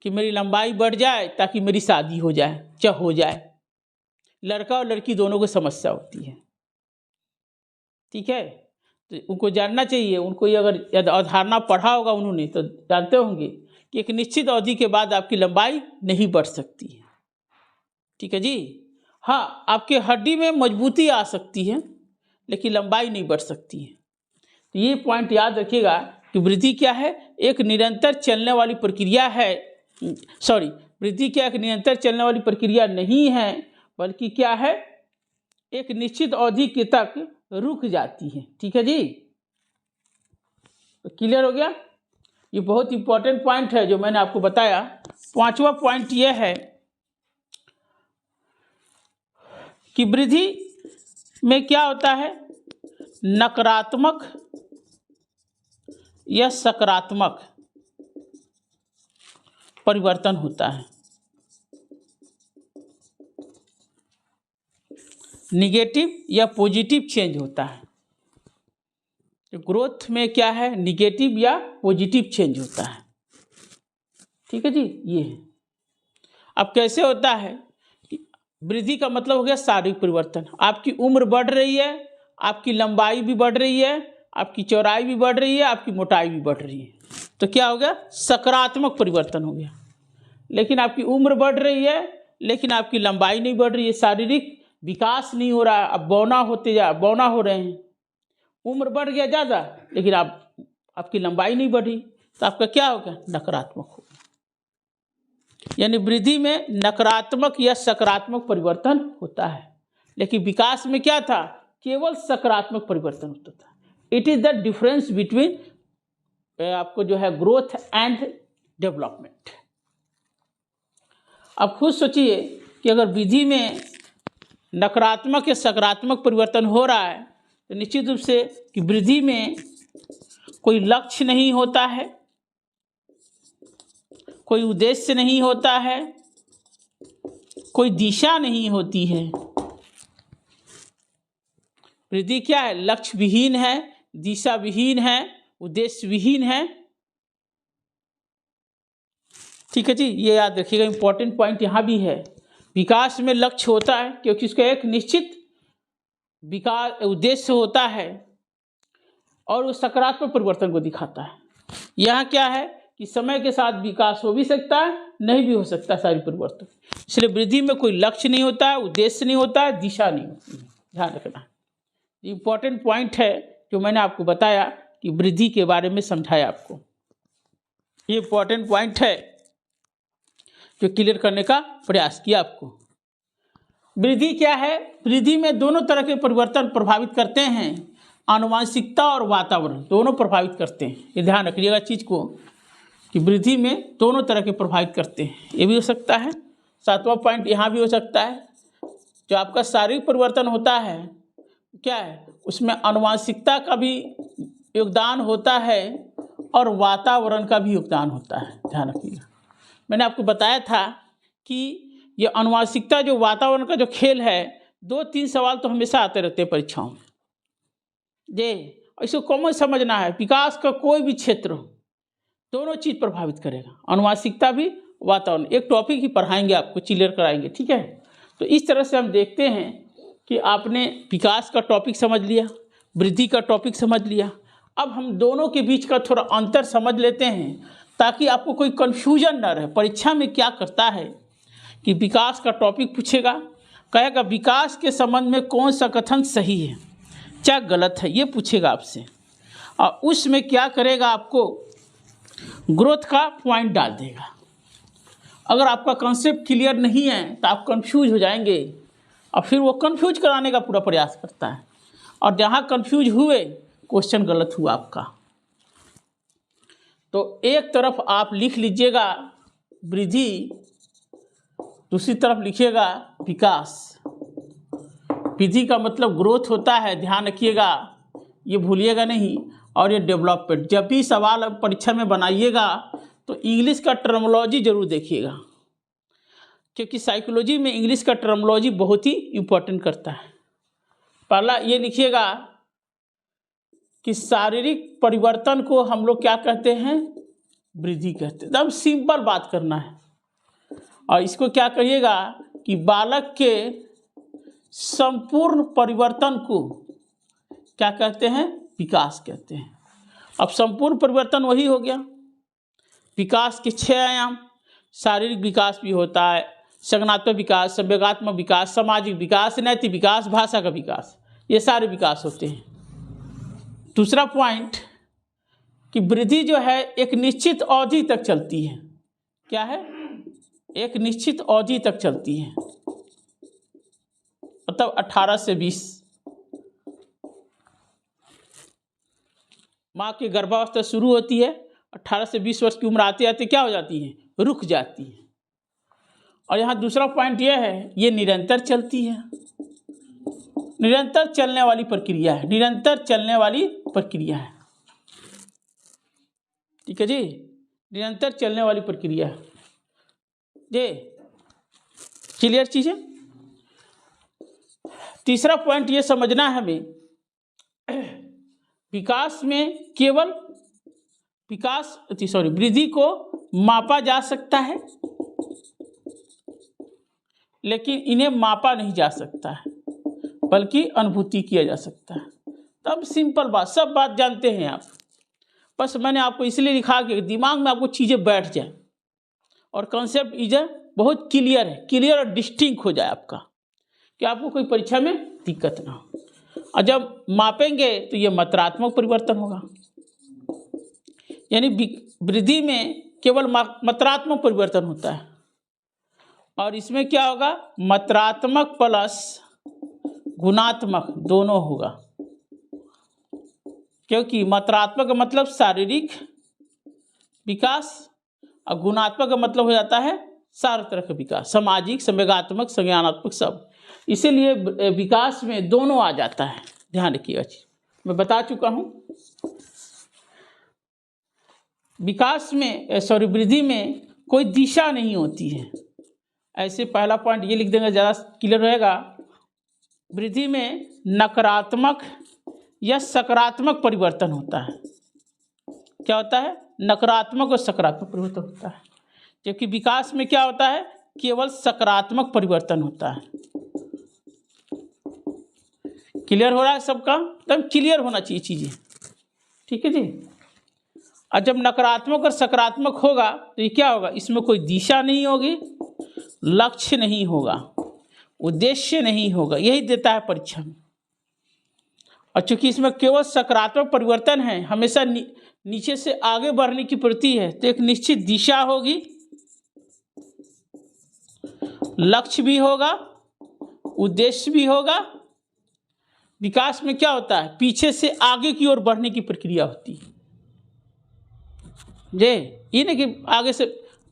कि मेरी लंबाई बढ़ जाए ताकि मेरी शादी हो जाए, चाहे हो जाए। लड़का और लड़की दोनों को समस्या होती है। ठीक है, तो उनको जानना चाहिए। उनको ये अगर अवधारणा पढ़ा होगा उन्होंने तो जानते होंगे कि एक निश्चित अवधि के बाद आपकी लंबाई नहीं बढ़ सकती है। ठीक है जी। हाँ, आपके हड्डी में मजबूती आ सकती है लेकिन लंबाई नहीं बढ़ सकती है। तो ये पॉइंट याद रखिएगा कि वृद्धि क्या है? एक निरंतर चलने वाली प्रक्रिया है। वृद्धि क्या एक निरंतर चलने वाली प्रक्रिया नहीं है, बल्कि क्या है? एक निश्चित अवधि के तक रुक जाती है। ठीक है जी, तो क्लियर हो गया। ये बहुत इंपॉर्टेंट पॉइंट है जो मैंने आपको बताया। पांचवा पॉइंट ये है कि वृद्धि में क्या होता है? नकारात्मक या सकारात्मक परिवर्तन होता है। निगेटिव या पॉजिटिव चेंज होता है। तो ग्रोथ में क्या है? निगेटिव या पॉजिटिव चेंज होता है। ठीक है जी, ये है। अब कैसे होता है? वृद्धि का मतलब हो गया शारीरिक परिवर्तन। आपकी उम्र बढ़ रही है, आपकी लंबाई भी बढ़ रही है, आपकी चौड़ाई भी बढ़ रही है, आपकी मोटाई भी बढ़ रही है, तो क्या हो गया? सकारात्मक परिवर्तन हो गया। लेकिन आपकी उम्र बढ़ रही है लेकिन आपकी लंबाई नहीं बढ़ रही है, शारीरिक विकास नहीं हो रहा है, अब बौना हो रहे हैं। उम्र बढ़ गया ज़्यादा लेकिन आपकी लंबाई नहीं बढ़ी, तो आपका क्या हो गया? नकारात्मक हो गया। यानी वृद्धि में नकारात्मक या सकारात्मक परिवर्तन होता है। लेकिन विकास में क्या था? केवल सकारात्मक परिवर्तन होता था। It is the difference between आपको जो है ग्रोथ एंड डेवलपमेंट। अब खुद सोचिए कि अगर विधि में नकारात्मक या सकारात्मक परिवर्तन हो रहा है तो निश्चित रूप से कि वृद्धि में कोई लक्ष्य नहीं होता है, कोई उद्देश्य नहीं होता है, कोई दिशा नहीं होती है। वृद्धि क्या है? लक्ष्य विहीन है, दिशा विहीन है, उद्देश्य विहीन है। ठीक है जी, ये याद रखिएगा, इंपॉर्टेंट पॉइंट यहाँ भी है। विकास में लक्ष्य होता है क्योंकि उसका एक निश्चित विकास उद्देश्य होता है और वो सकारात्मक परिवर्तन को दिखाता है। यहाँ क्या है कि समय के साथ विकास हो भी सकता है, नहीं भी हो सकता सारी परिवर्तन। इसलिए वृद्धि में कोई लक्ष्य नहीं होता है, उद्देश्य नहीं होता है, दिशा नहीं होती है। ध्यान रखना, इंपॉर्टेंट पॉइंट है जो मैंने आपको बताया कि वृद्धि के बारे में समझाया आपको। ये इंपॉर्टेंट पॉइंट है जो क्लियर करने का प्रयास किया आपको। वृद्धि क्या है? वृद्धि में दोनों तरह के परिवर्तन प्रभावित करते हैं, आनुवंशिकता और वातावरण दोनों प्रभावित करते हैं। ये ध्यान रखिएगा चीज़ को कि वृद्धि में दोनों तरह के प्रभावित करते हैं। ये भी हो सकता है, सातवां पॉइंट यहाँ भी हो सकता है, जो आपका शारीरिक परिवर्तन होता है क्या है, उसमें आनुवंशिकता का भी योगदान होता है और वातावरण का भी योगदान होता है। ध्यान रखिएगा, मैंने आपको बताया था कि ये आनुवंशिकता जो वातावरण का जो खेल है, 2-3 सवाल तो हमेशा आते रहते हैं परीक्षाओं में। जे इसको कॉमन समझना है, विकास का कोई भी क्षेत्र दोनों चीज़ प्रभावित करेगा, आनुवंशिकता भी, वातावरण। एक टॉपिक ही पढ़ाएंगे आपको, क्लियर कराएंगे, ठीक है। तो इस तरह से हम देखते हैं कि आपने विकास का टॉपिक समझ लिया, वृद्धि का टॉपिक समझ लिया। अब हम दोनों के बीच का थोड़ा अंतर समझ लेते हैं ताकि आपको कोई कन्फ्यूजन न रहे। परीक्षा में क्या करता है कि विकास का टॉपिक पूछेगा, कहेगा विकास के संबंध में कौन सा कथन सही है, क्या गलत है, ये पूछेगा आपसे। और उसमें क्या करेगा, आपको ग्रोथ का पॉइंट डाल देगा। अगर आपका कॉन्सेप्ट क्लियर नहीं है तो आप कंफ्यूज हो जाएंगे और फिर वो कंफ्यूज कराने का पूरा प्रयास करता है, और जहाँ कंफ्यूज हुए क्वेश्चन गलत हुआ आपका। तो एक तरफ आप लिख लीजिएगा वृद्धि, दूसरी तरफ लिखिएगा विकास। वृद्धि का मतलब ग्रोथ होता है, ध्यान रखिएगा, ये भूलिएगा नहीं। और ये डेवलपमेंट। जब भी सवाल अब परीक्षा में बनाइएगा तो इंग्लिश का टर्मिनोलॉजी जरूर देखिएगा, क्योंकि साइकोलॉजी में इंग्लिश का टर्मिनोलॉजी बहुत ही इम्पोर्टेंट करता है। पहला ये लिखिएगा कि शारीरिक परिवर्तन को हम लोग क्या कहते हैं, वृद्धि कहते हैं। एकदम सिंपल बात करना है। और इसको क्या कहिएगा कि बालक के संपूर्ण परिवर्तन को क्या कहते हैं, विकास कहते हैं। अब संपूर्ण परिवर्तन वही हो गया। विकास के 6 आयाम, शारीरिक विकास भी होता है, संज्ञानात्मक विकास, संवेगात्मक विकास, सामाजिक विकास, नैतिक विकास, भाषा का विकास, ये सारे विकास होते हैं। दूसरा पॉइंट कि वृद्धि जो है एक निश्चित अवधि तक चलती है। क्या है, एक निश्चित अवधि तक चलती है, मतलब 18 से 20। माँ की गर्भावस्था शुरू होती है, 18 से 20 वर्ष की उम्र आते आते क्या हो जाती है, रुक जाती है। और यहाँ दूसरा पॉइंट यह है, ये निरंतर चलती है, निरंतर चलने वाली प्रक्रिया है, निरंतर चलने वाली प्रक्रिया है। ठीक है जी, निरंतर चलने वाली प्रक्रिया है जी, क्लियर चीज है। तीसरा पॉइंट ये समझना है हमें, विकास में केवल वृद्धि को मापा जा सकता है, लेकिन इन्हें मापा नहीं जा सकता है, बल्कि अनुभूति किया जा सकता है। तब सिंपल बात, सब बात जानते हैं आप, बस मैंने आपको इसलिए लिखा कि दिमाग में आपको चीज़ें बैठ जाए और कॉन्सेप्ट इज बहुत क्लियर है, क्लियर और डिस्टिंक्ट हो जाए आपका, कि आपको कोई परीक्षा में दिक्कत ना हो। और जब मापेंगे तो ये मात्रात्मक परिवर्तन होगा, यानी वृद्धि में केवल मात्रात्मक परिवर्तन होता है, और इसमें क्या होगा, मात्रात्मक प्लस गुणात्मक दोनों होगा, क्योंकि मात्रात्मक का मतलब शारीरिक विकास और गुणात्मक का मतलब हो जाता है सारे तरह का विकास, सामाजिक, संवेगात्मक, संज्ञानात्मक, सब। इसीलिए विकास में दोनों आ जाता है, ध्यान रखिएगा। मैं बता चुका हूँ विकास में वृद्धि में कोई दिशा नहीं होती है। ऐसे पहला पॉइंट ये लिख देंगे, ज़्यादा क्लियर रहेगा। वृद्धि में नकारात्मक या सकारात्मक परिवर्तन होता है। क्या होता है? नकारात्मक और सकारात्मक परिवर्तन होता है, जबकि विकास में क्या होता है? केवल सकारात्मक परिवर्तन होता है। क्लियर हो रहा है सबका? तब क्लियर होना चाहिए चीज़ें, ठीक है जी। और जब नकारात्मक और सकारात्मक होगा तो ये क्या होगा? इसमें कोई दिशा नहीं होगी, लक्ष्य नहीं होगा, उद्देश्य नहीं होगा, यही देता है परीक्षा में। और चूंकि इसमें केवल सकारात्मक परिवर्तन है, हमेशा नीचे से आगे बढ़ने की प्रवृत्ति है, तो एक निश्चित दिशा होगी, लक्ष्य भी होगा, उद्देश्य भी होगा। विकास में क्या होता है? पीछे से आगे की ओर बढ़ने की प्रक्रिया होती है। ये नहीं कि आगे से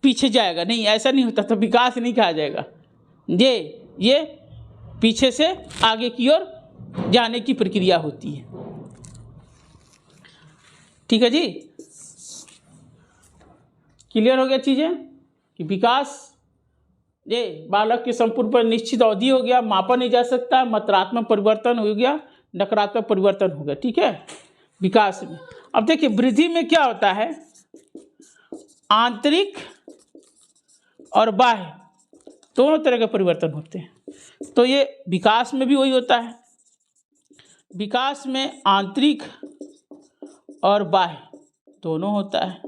पीछे जाएगा, नहीं, ऐसा नहीं होता, तो विकास नहीं कहा जाएगा। ये पीछे से आगे की ओर जाने की प्रक्रिया होती है, ठीक है जी। क्लियर हो गया चीजें कि विकास बालक के संपूर्ण पर निश्चित अवधि हो गया, मापा नहीं जा सकता, मात्रात्मक परिवर्तन हो गया, नकारात्मक परिवर्तन हो गया, ठीक है, विकास में। अब देखिए वृद्धि में क्या होता है? आंतरिक और बाह्य दोनों तरह के परिवर्तन होते हैं। तो ये विकास में भी वही होता है। विकास में आंतरिक और बाह्य दोनों होता है,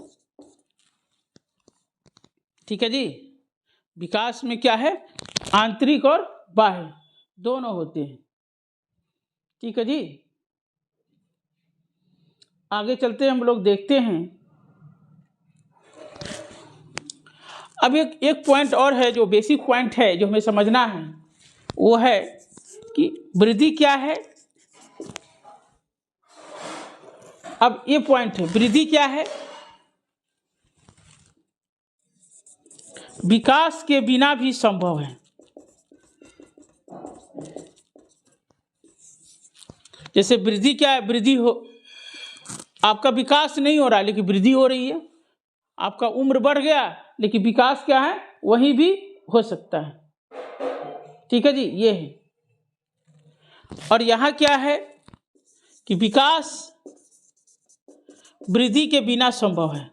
ठीक है जी। विकास में क्या है? आंतरिक और बाह्य दोनों होते हैं, ठीक है जी। आगे चलते हम लोग देखते हैं। अब एक पॉइंट और है जो बेसिक पॉइंट है, जो हमें समझना है, वो है कि वृद्धि क्या है। अब ये पॉइंट है, वृद्धि क्या है? विकास के बिना भी संभव है। जैसे वृद्धि क्या है? वृद्धि हो, आपका विकास नहीं हो रहा है लेकिन वृद्धि हो रही है। आपका उम्र बढ़ गया लेकिन विकास क्या है? वही भी हो सकता है, ठीक है जी, ये है। और यहाँ क्या है कि विकास वृद्धि के बिना संभव है।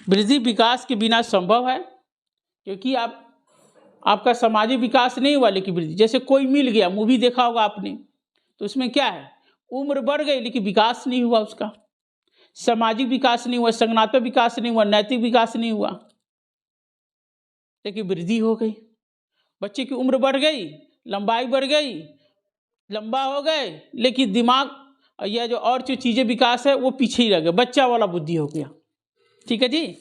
वृद्धि विकास के बिना संभव है, क्योंकि आपका सामाजिक विकास नहीं हुआ लेकिन वृद्धि। जैसे कोई मिल गया, मूवी देखा होगा आपने, तो उसमें क्या है? उम्र बढ़ गई लेकिन विकास नहीं हुआ, उसका सामाजिक विकास नहीं हुआ, संज्ञानात्मक विकास नहीं हुआ, नैतिक विकास नहीं हुआ, लेकिन वृद्धि हो गई। बच्चे की उम्र बढ़ गई, लंबाई बढ़ गई, लंबा हो गए, लेकिन दिमाग या जो और जो चीज़ें विकास है वो पीछे ही रह गए, बच्चा वाला बुद्धि हो गया, ठीक है जी।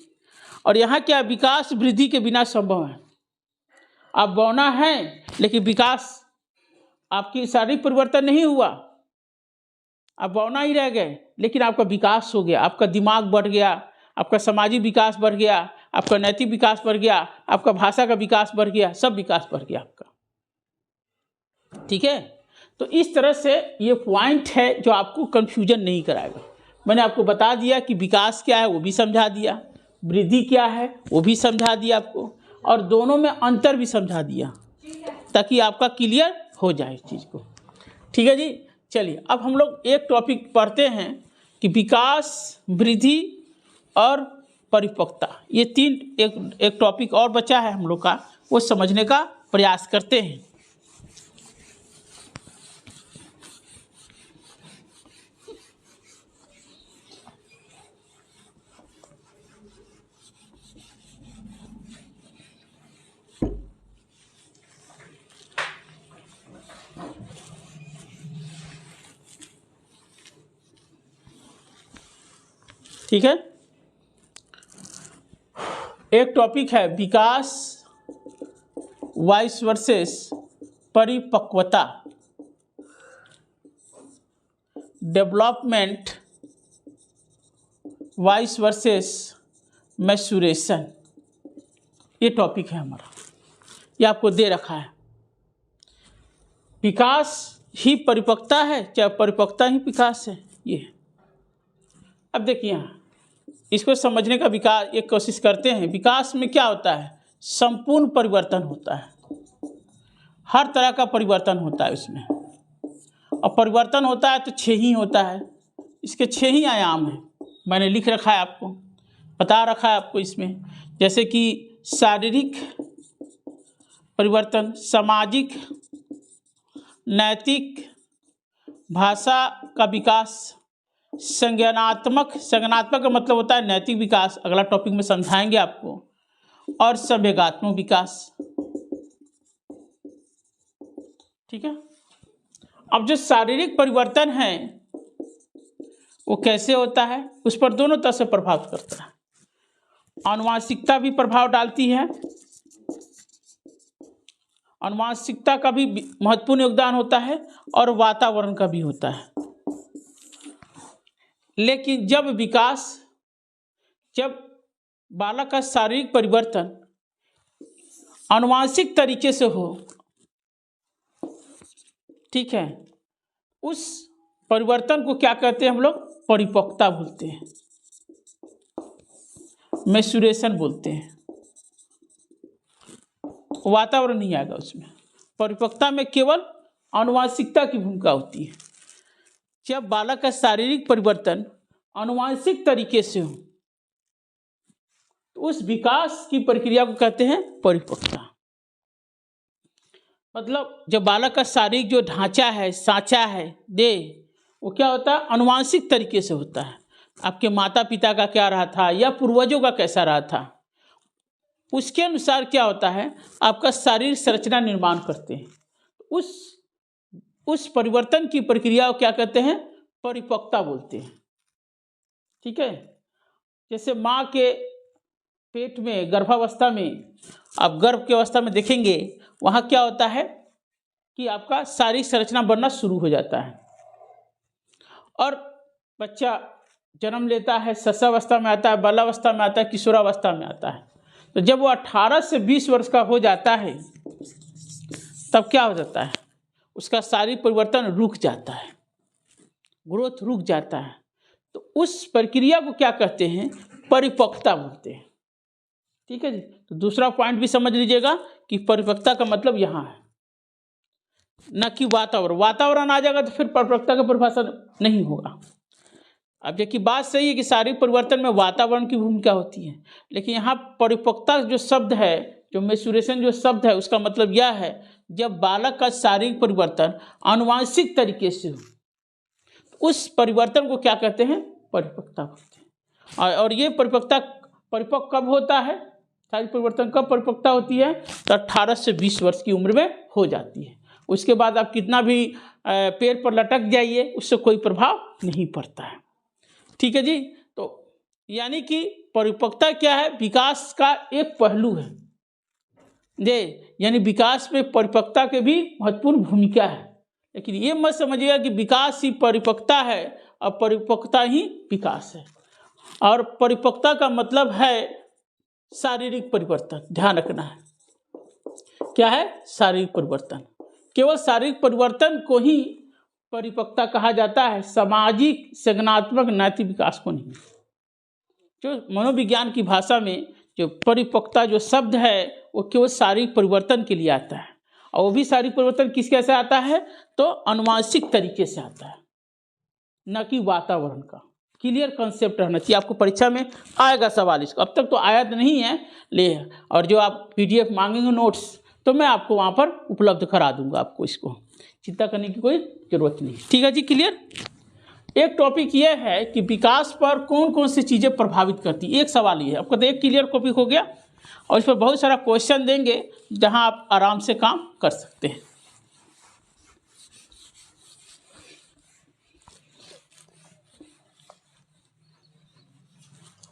और यहाँ क्या? विकास वृद्धि के बिना संभव है। आप बौना है लेकिन विकास, आपकी शारीरिक परिवर्तन नहीं हुआ, आप बौना ही रह गए, लेकिन आपका विकास हो गया, आपका दिमाग बढ़ गया, आपका सामाजिक विकास बढ़ गया, आपका नैतिक विकास बढ़ गया, आपका भाषा का विकास बढ़ गया, सब विकास बढ़ गया आपका, ठीक है। तो इस तरह से ये पॉइंट है जो आपको कंफ्यूजन नहीं कराएगा। मैंने आपको बता दिया कि विकास क्या है, वो भी समझा दिया, वृद्धि क्या है वो भी समझा दिया आपको, और दोनों में अंतर भी समझा दिया, ताकि आपका क्लियर हो जाए इस चीज़ को, ठीक है जी। चलिए अब हम लोग एक टॉपिक पढ़ते हैं कि विकास, वृद्धि और परिपक्वता, ये तीन एक टॉपिक और बचा है हम लोग का, वो समझने का प्रयास करते हैं। ठीक है, एक टॉपिक है विकास, वाइस वर्सेस परिपक्वता, डेवलपमेंट वाइस वर्सेस मैच्योरेशन, ये टॉपिक है हमारा, ये आपको दे रखा है। विकास ही परिपक्वता है, क्या परिपक्वता ही विकास है? ये अब देखिए यहाँ इसको समझने का विकास एक कोशिश करते हैं। विकास में क्या होता है? संपूर्ण परिवर्तन होता है, हर तरह का परिवर्तन होता है उसमें। और परिवर्तन होता है तो 6 ही होता है, इसके 6 ही आयाम हैं, मैंने लिख रखा है आपको, बता रखा है आपको इसमें। जैसे कि शारीरिक परिवर्तन, सामाजिक, नैतिक, भाषा का विकास, संज्ञानात्मक का मतलब होता है नैतिक विकास, अगला टॉपिक में समझाएंगे आपको, और संवेगात्मक विकास। ठीक है। अब जो शारीरिक परिवर्तन है वो कैसे होता है? उस पर दोनों तरह से प्रभाव करता है। आनुवांशिकता भी प्रभाव डालती है, आनुवांशिकता का भी महत्वपूर्ण योगदान होता है, और वातावरण का भी होता है। लेकिन जब बालक का शारीरिक परिवर्तन आनुवांशिक तरीके से हो, ठीक है, उस परिवर्तन को क्या कहते हैं हम लोग? परिपक्वता बोलते हैं, मैच्योरेशन बोलते हैं। वातावरण नहीं आएगा उसमें। परिपक्वता में केवल आनुवांशिकता की भूमिका होती है। जब बालक का शारीरिक परिवर्तन आनुवांशिक तरीके से हो तो उस विकास की प्रक्रिया को कहते हैं परिपक्वता। मतलब जब बालक का शारीरिक जो ढांचा है, सांचा है, देह, वो क्या होता है? आनुवांशिक तरीके से होता है। आपके माता पिता का क्या रहा था या पूर्वजों का कैसा रहा था, उसके अनुसार क्या होता है? आपका शारीरिक संरचना निर्माण करते हैं। उस परिवर्तन की प्रक्रिया को क्या कहते हैं? परिपक्वता बोलते हैं। ठीक है। जैसे माँ के पेट में, गर्भावस्था में, आप गर्भ की अवस्था में देखेंगे, वहाँ क्या होता है कि आपका शारीरिक संरचना बनना शुरू हो जाता है, और बच्चा जन्म लेता है, शिशुअवस्था में आता है, बाल्यावस्था में आता है, किशोरावस्था में आता है। तो जब वो 18 से 20 वर्ष का हो जाता है, तब क्या हो जाता है? उसका शारीरिक परिवर्तन रुक जाता है, ग्रोथ रुक जाता है। तो उस प्रक्रिया को क्या कहते हैं? परिपक्वता बोलते हैं। ठीक है जी। तो दूसरा पॉइंट भी समझ लीजिएगा कि परिपक्वता का मतलब यहाँ है, न कि वातावरण आ जाएगा तो फिर परिपक्वता का परिभाषा नहीं होगा। अब देखिए बात सही है कि शारीरिक परिवर्तन में वातावरण की भूमिका होती है, लेकिन यहाँ परिपक्वता जो शब्द है, जो मैच्योरेशन जो शब्द है, उसका मतलब यह है जब बालक का शारीरिक परिवर्तन आनुवांशिक तरीके से हो, उस परिवर्तन को क्या कहते हैं? परिपक्वता बोलते हैं। और ये परिपक्वता परिपक्व कब होता है? शारीरिक परिवर्तन कब परिपक्वता होती है? तो 18 से 20 वर्ष की उम्र में हो जाती है। उसके बाद आप कितना भी पैर पर लटक जाइए, उससे कोई प्रभाव नहीं पड़ता है। ठीक है जी। तो यानी कि परिपक्वता क्या है? विकास का एक पहलू है जे, यानी विकास में परिपक्वता के भी महत्वपूर्ण भूमिका है। लेकिन ये मत समझिएगा कि विकास ही परिपक्वता है और परिपक्वता ही विकास है। और परिपक्वता का मतलब है शारीरिक परिवर्तन, ध्यान रखना है। क्या है? शारीरिक परिवर्तन। केवल शारीरिक परिवर्तन को ही परिपक्वता कहा जाता है, सामाजिक, संज्ञानात्मक, नैतिक विकास को नहीं। जो मनोविज्ञान की भाषा में जो परिपक्वता जो शब्द है वो केवल शारीरिक परिवर्तन के लिए आता है, और वो भी शारीरिक परिवर्तन किस कैसे आता है? तो आनुवांशिक तरीके से आता है, न कि वातावरण का। क्लियर कॉन्सेप्ट रहना चाहिए, आपको परीक्षा में आएगा सवाल इसका। अब तक तो आया तो नहीं है ले, और जो आप PDF मांगेंगे नोट्स, तो मैं आपको वहाँ पर उपलब्ध करा दूंगा, आपको इसको चिंता करने की कोई ज़रूरत नहीं। ठीक है जी, क्लियर। एक टॉपिक ये है कि विकास पर कौन कौन सी चीज़ें प्रभावित करती है। एक सवाल ये है आपका, तो एक क्लियर टॉपिक हो गया, और इस पर बहुत सारा क्वेश्चन देंगे जहाँ आप आराम से काम कर सकते हैं।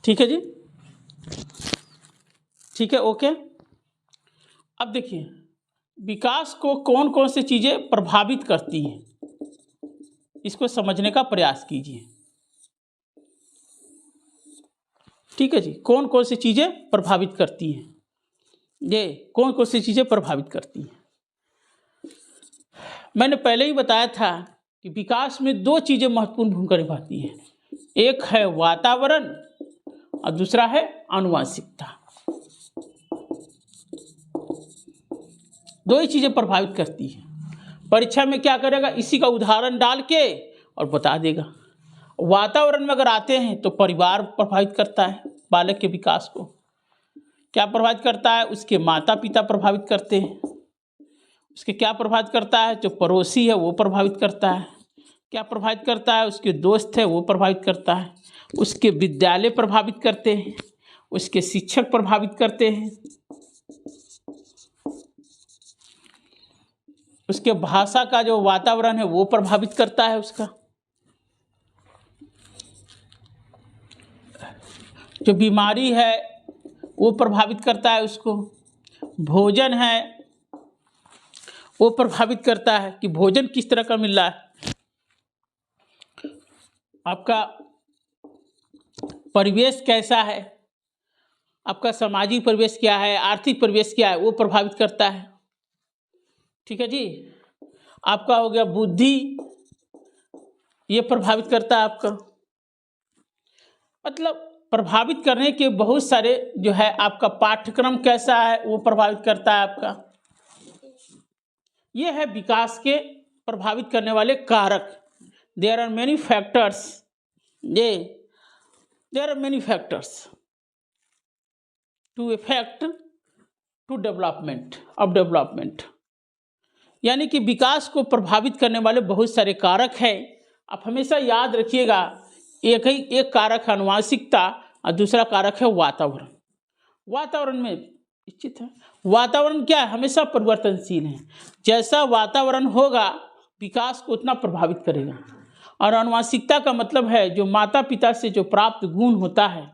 ठीक है जी, ठीक है, ओके। अब देखिए विकास को कौन कौन सी चीज़ें प्रभावित करती हैं, इसको समझने का प्रयास कीजिए। ठीक है जी, कौन कौन सी चीज़ें प्रभावित करती हैं, ये कौन कौन सी चीज़ें प्रभावित करती हैं। मैंने पहले ही बताया था कि विकास में दो चीज़ें महत्वपूर्ण भूमिका निभाती हैं, एक है वातावरण और दूसरा है आनुवंशिकता। दो ही चीज़ें प्रभावित करती हैं। परीक्षा में क्या करेगा, इसी का उदाहरण डाल के और बता देगा। वातावरण में अगर आते हैं तो परिवार प्रभावित करता है बालक के विकास को। क्या प्रभावित करता है, उसके माता पिता प्रभावित करते हैं। उसके क्या प्रभावित करता है, जो पड़ोसी है वो प्रभावित करता है। क्या प्रभावित करता है, उसके दोस्त है वो प्रभावित करता है। उसके विद्यालय प्रभावित करते हैं, उसके शिक्षक प्रभावित करते हैं, उसके भाषा का जो वातावरण है वो प्रभावित करता है उसका। जो बीमारी है वो प्रभावित करता है उसको। भोजन है वो प्रभावित करता है कि भोजन किस तरह का मिल रहा है। आपका परिवेश कैसा है, आपका सामाजिक परिवेश क्या है, आर्थिक परिवेश क्या है, वो प्रभावित करता है। ठीक है जी। आपका हो गया बुद्धि, ये प्रभावित करता है आपका। मतलब प्रभावित करने के बहुत सारे जो है, आपका पाठ्यक्रम कैसा है वो प्रभावित करता है आपका। ये है विकास के प्रभावित करने वाले कारक। There are many factors, there are many factors to effect to development. यानी कि विकास को प्रभावित करने वाले बहुत सारे कारक हैं। आप हमेशा याद रखिएगा, एक कारक है आनुवंशिकता और दूसरा कारक है वातावरण। वातावरण में निश्चित है, वातावरण क्या है, हमेशा परिवर्तनशील है। जैसा वातावरण होगा विकास को उतना प्रभावित करेगा। और आनुवंशिकता का मतलब है जो माता पिता से जो प्राप्त गुण होता है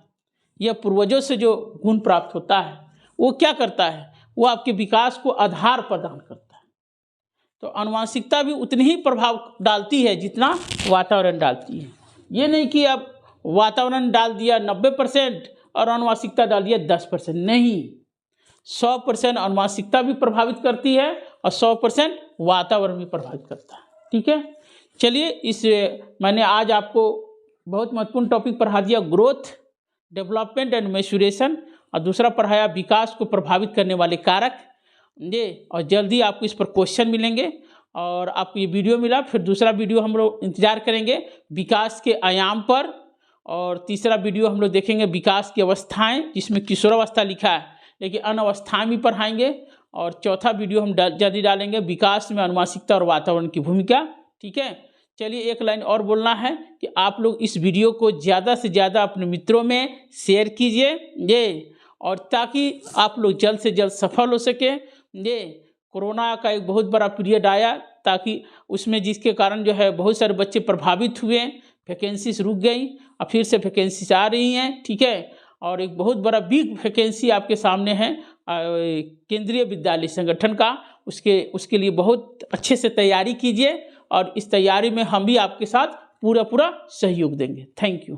या पूर्वजों से जो गुण प्राप्त होता है, वो क्या करता है, वो आपके विकास को आधार प्रदान करता है। तो आनुवंशिकता भी उतनी ही प्रभाव डालती है जितना वातावरण डालती है। ये नहीं कि अब वातावरण डाल दिया 90% और आनुवंशिकता डाल दिया 10%, नहीं। 100% आनुवंशिकता भी प्रभावित करती है और 100% वातावरण भी प्रभावित करता है। ठीक है, चलिए मैंने आज आपको बहुत महत्वपूर्ण टॉपिक पढ़ा दिया, ग्रोथ, डेवलपमेंट एंड मैच्योरेशन, और दूसरा पढ़ाया विकास को प्रभावित करने वाले कारक। ये और जल्दी आपको इस पर क्वेश्चन मिलेंगे। और आपको ये वीडियो मिला, फिर दूसरा वीडियो हम लोग इंतजार करेंगे विकास के आयाम पर, और तीसरा वीडियो हम लोग देखेंगे विकास की अवस्थाएं, जिसमें किशोरावस्था लिखा है लेकिन अन्य अवस्थाएं भी पढ़ाएंगे। और चौथा वीडियो हम जल्दी डालेंगे विकास में आनुवंशिकता और वातावरण की भूमिका। ठीक है, चलिए एक लाइन और बोलना है कि आप लोग इस वीडियो को ज़्यादा से ज़्यादा अपने मित्रों में शेयर कीजिए, ये, और ताकि आप लोग जल्द से जल्द सफल हो सके। ये कोरोना का एक बहुत बड़ा पीरियड आया, ताकि उसमें जिसके कारण जो है बहुत सारे बच्चे प्रभावित हुए, वैकेंसीज रुक गई, अब फिर से वैकेंसीज आ रही हैं। ठीक है, और एक बहुत बड़ा बिग वैकेंसी आपके सामने है केंद्रीय विद्यालय संगठन का। उसके लिए बहुत अच्छे से तैयारी कीजिए, और इस तैयारी में हम भी आपके साथ पूरा सहयोग देंगे। Thank you.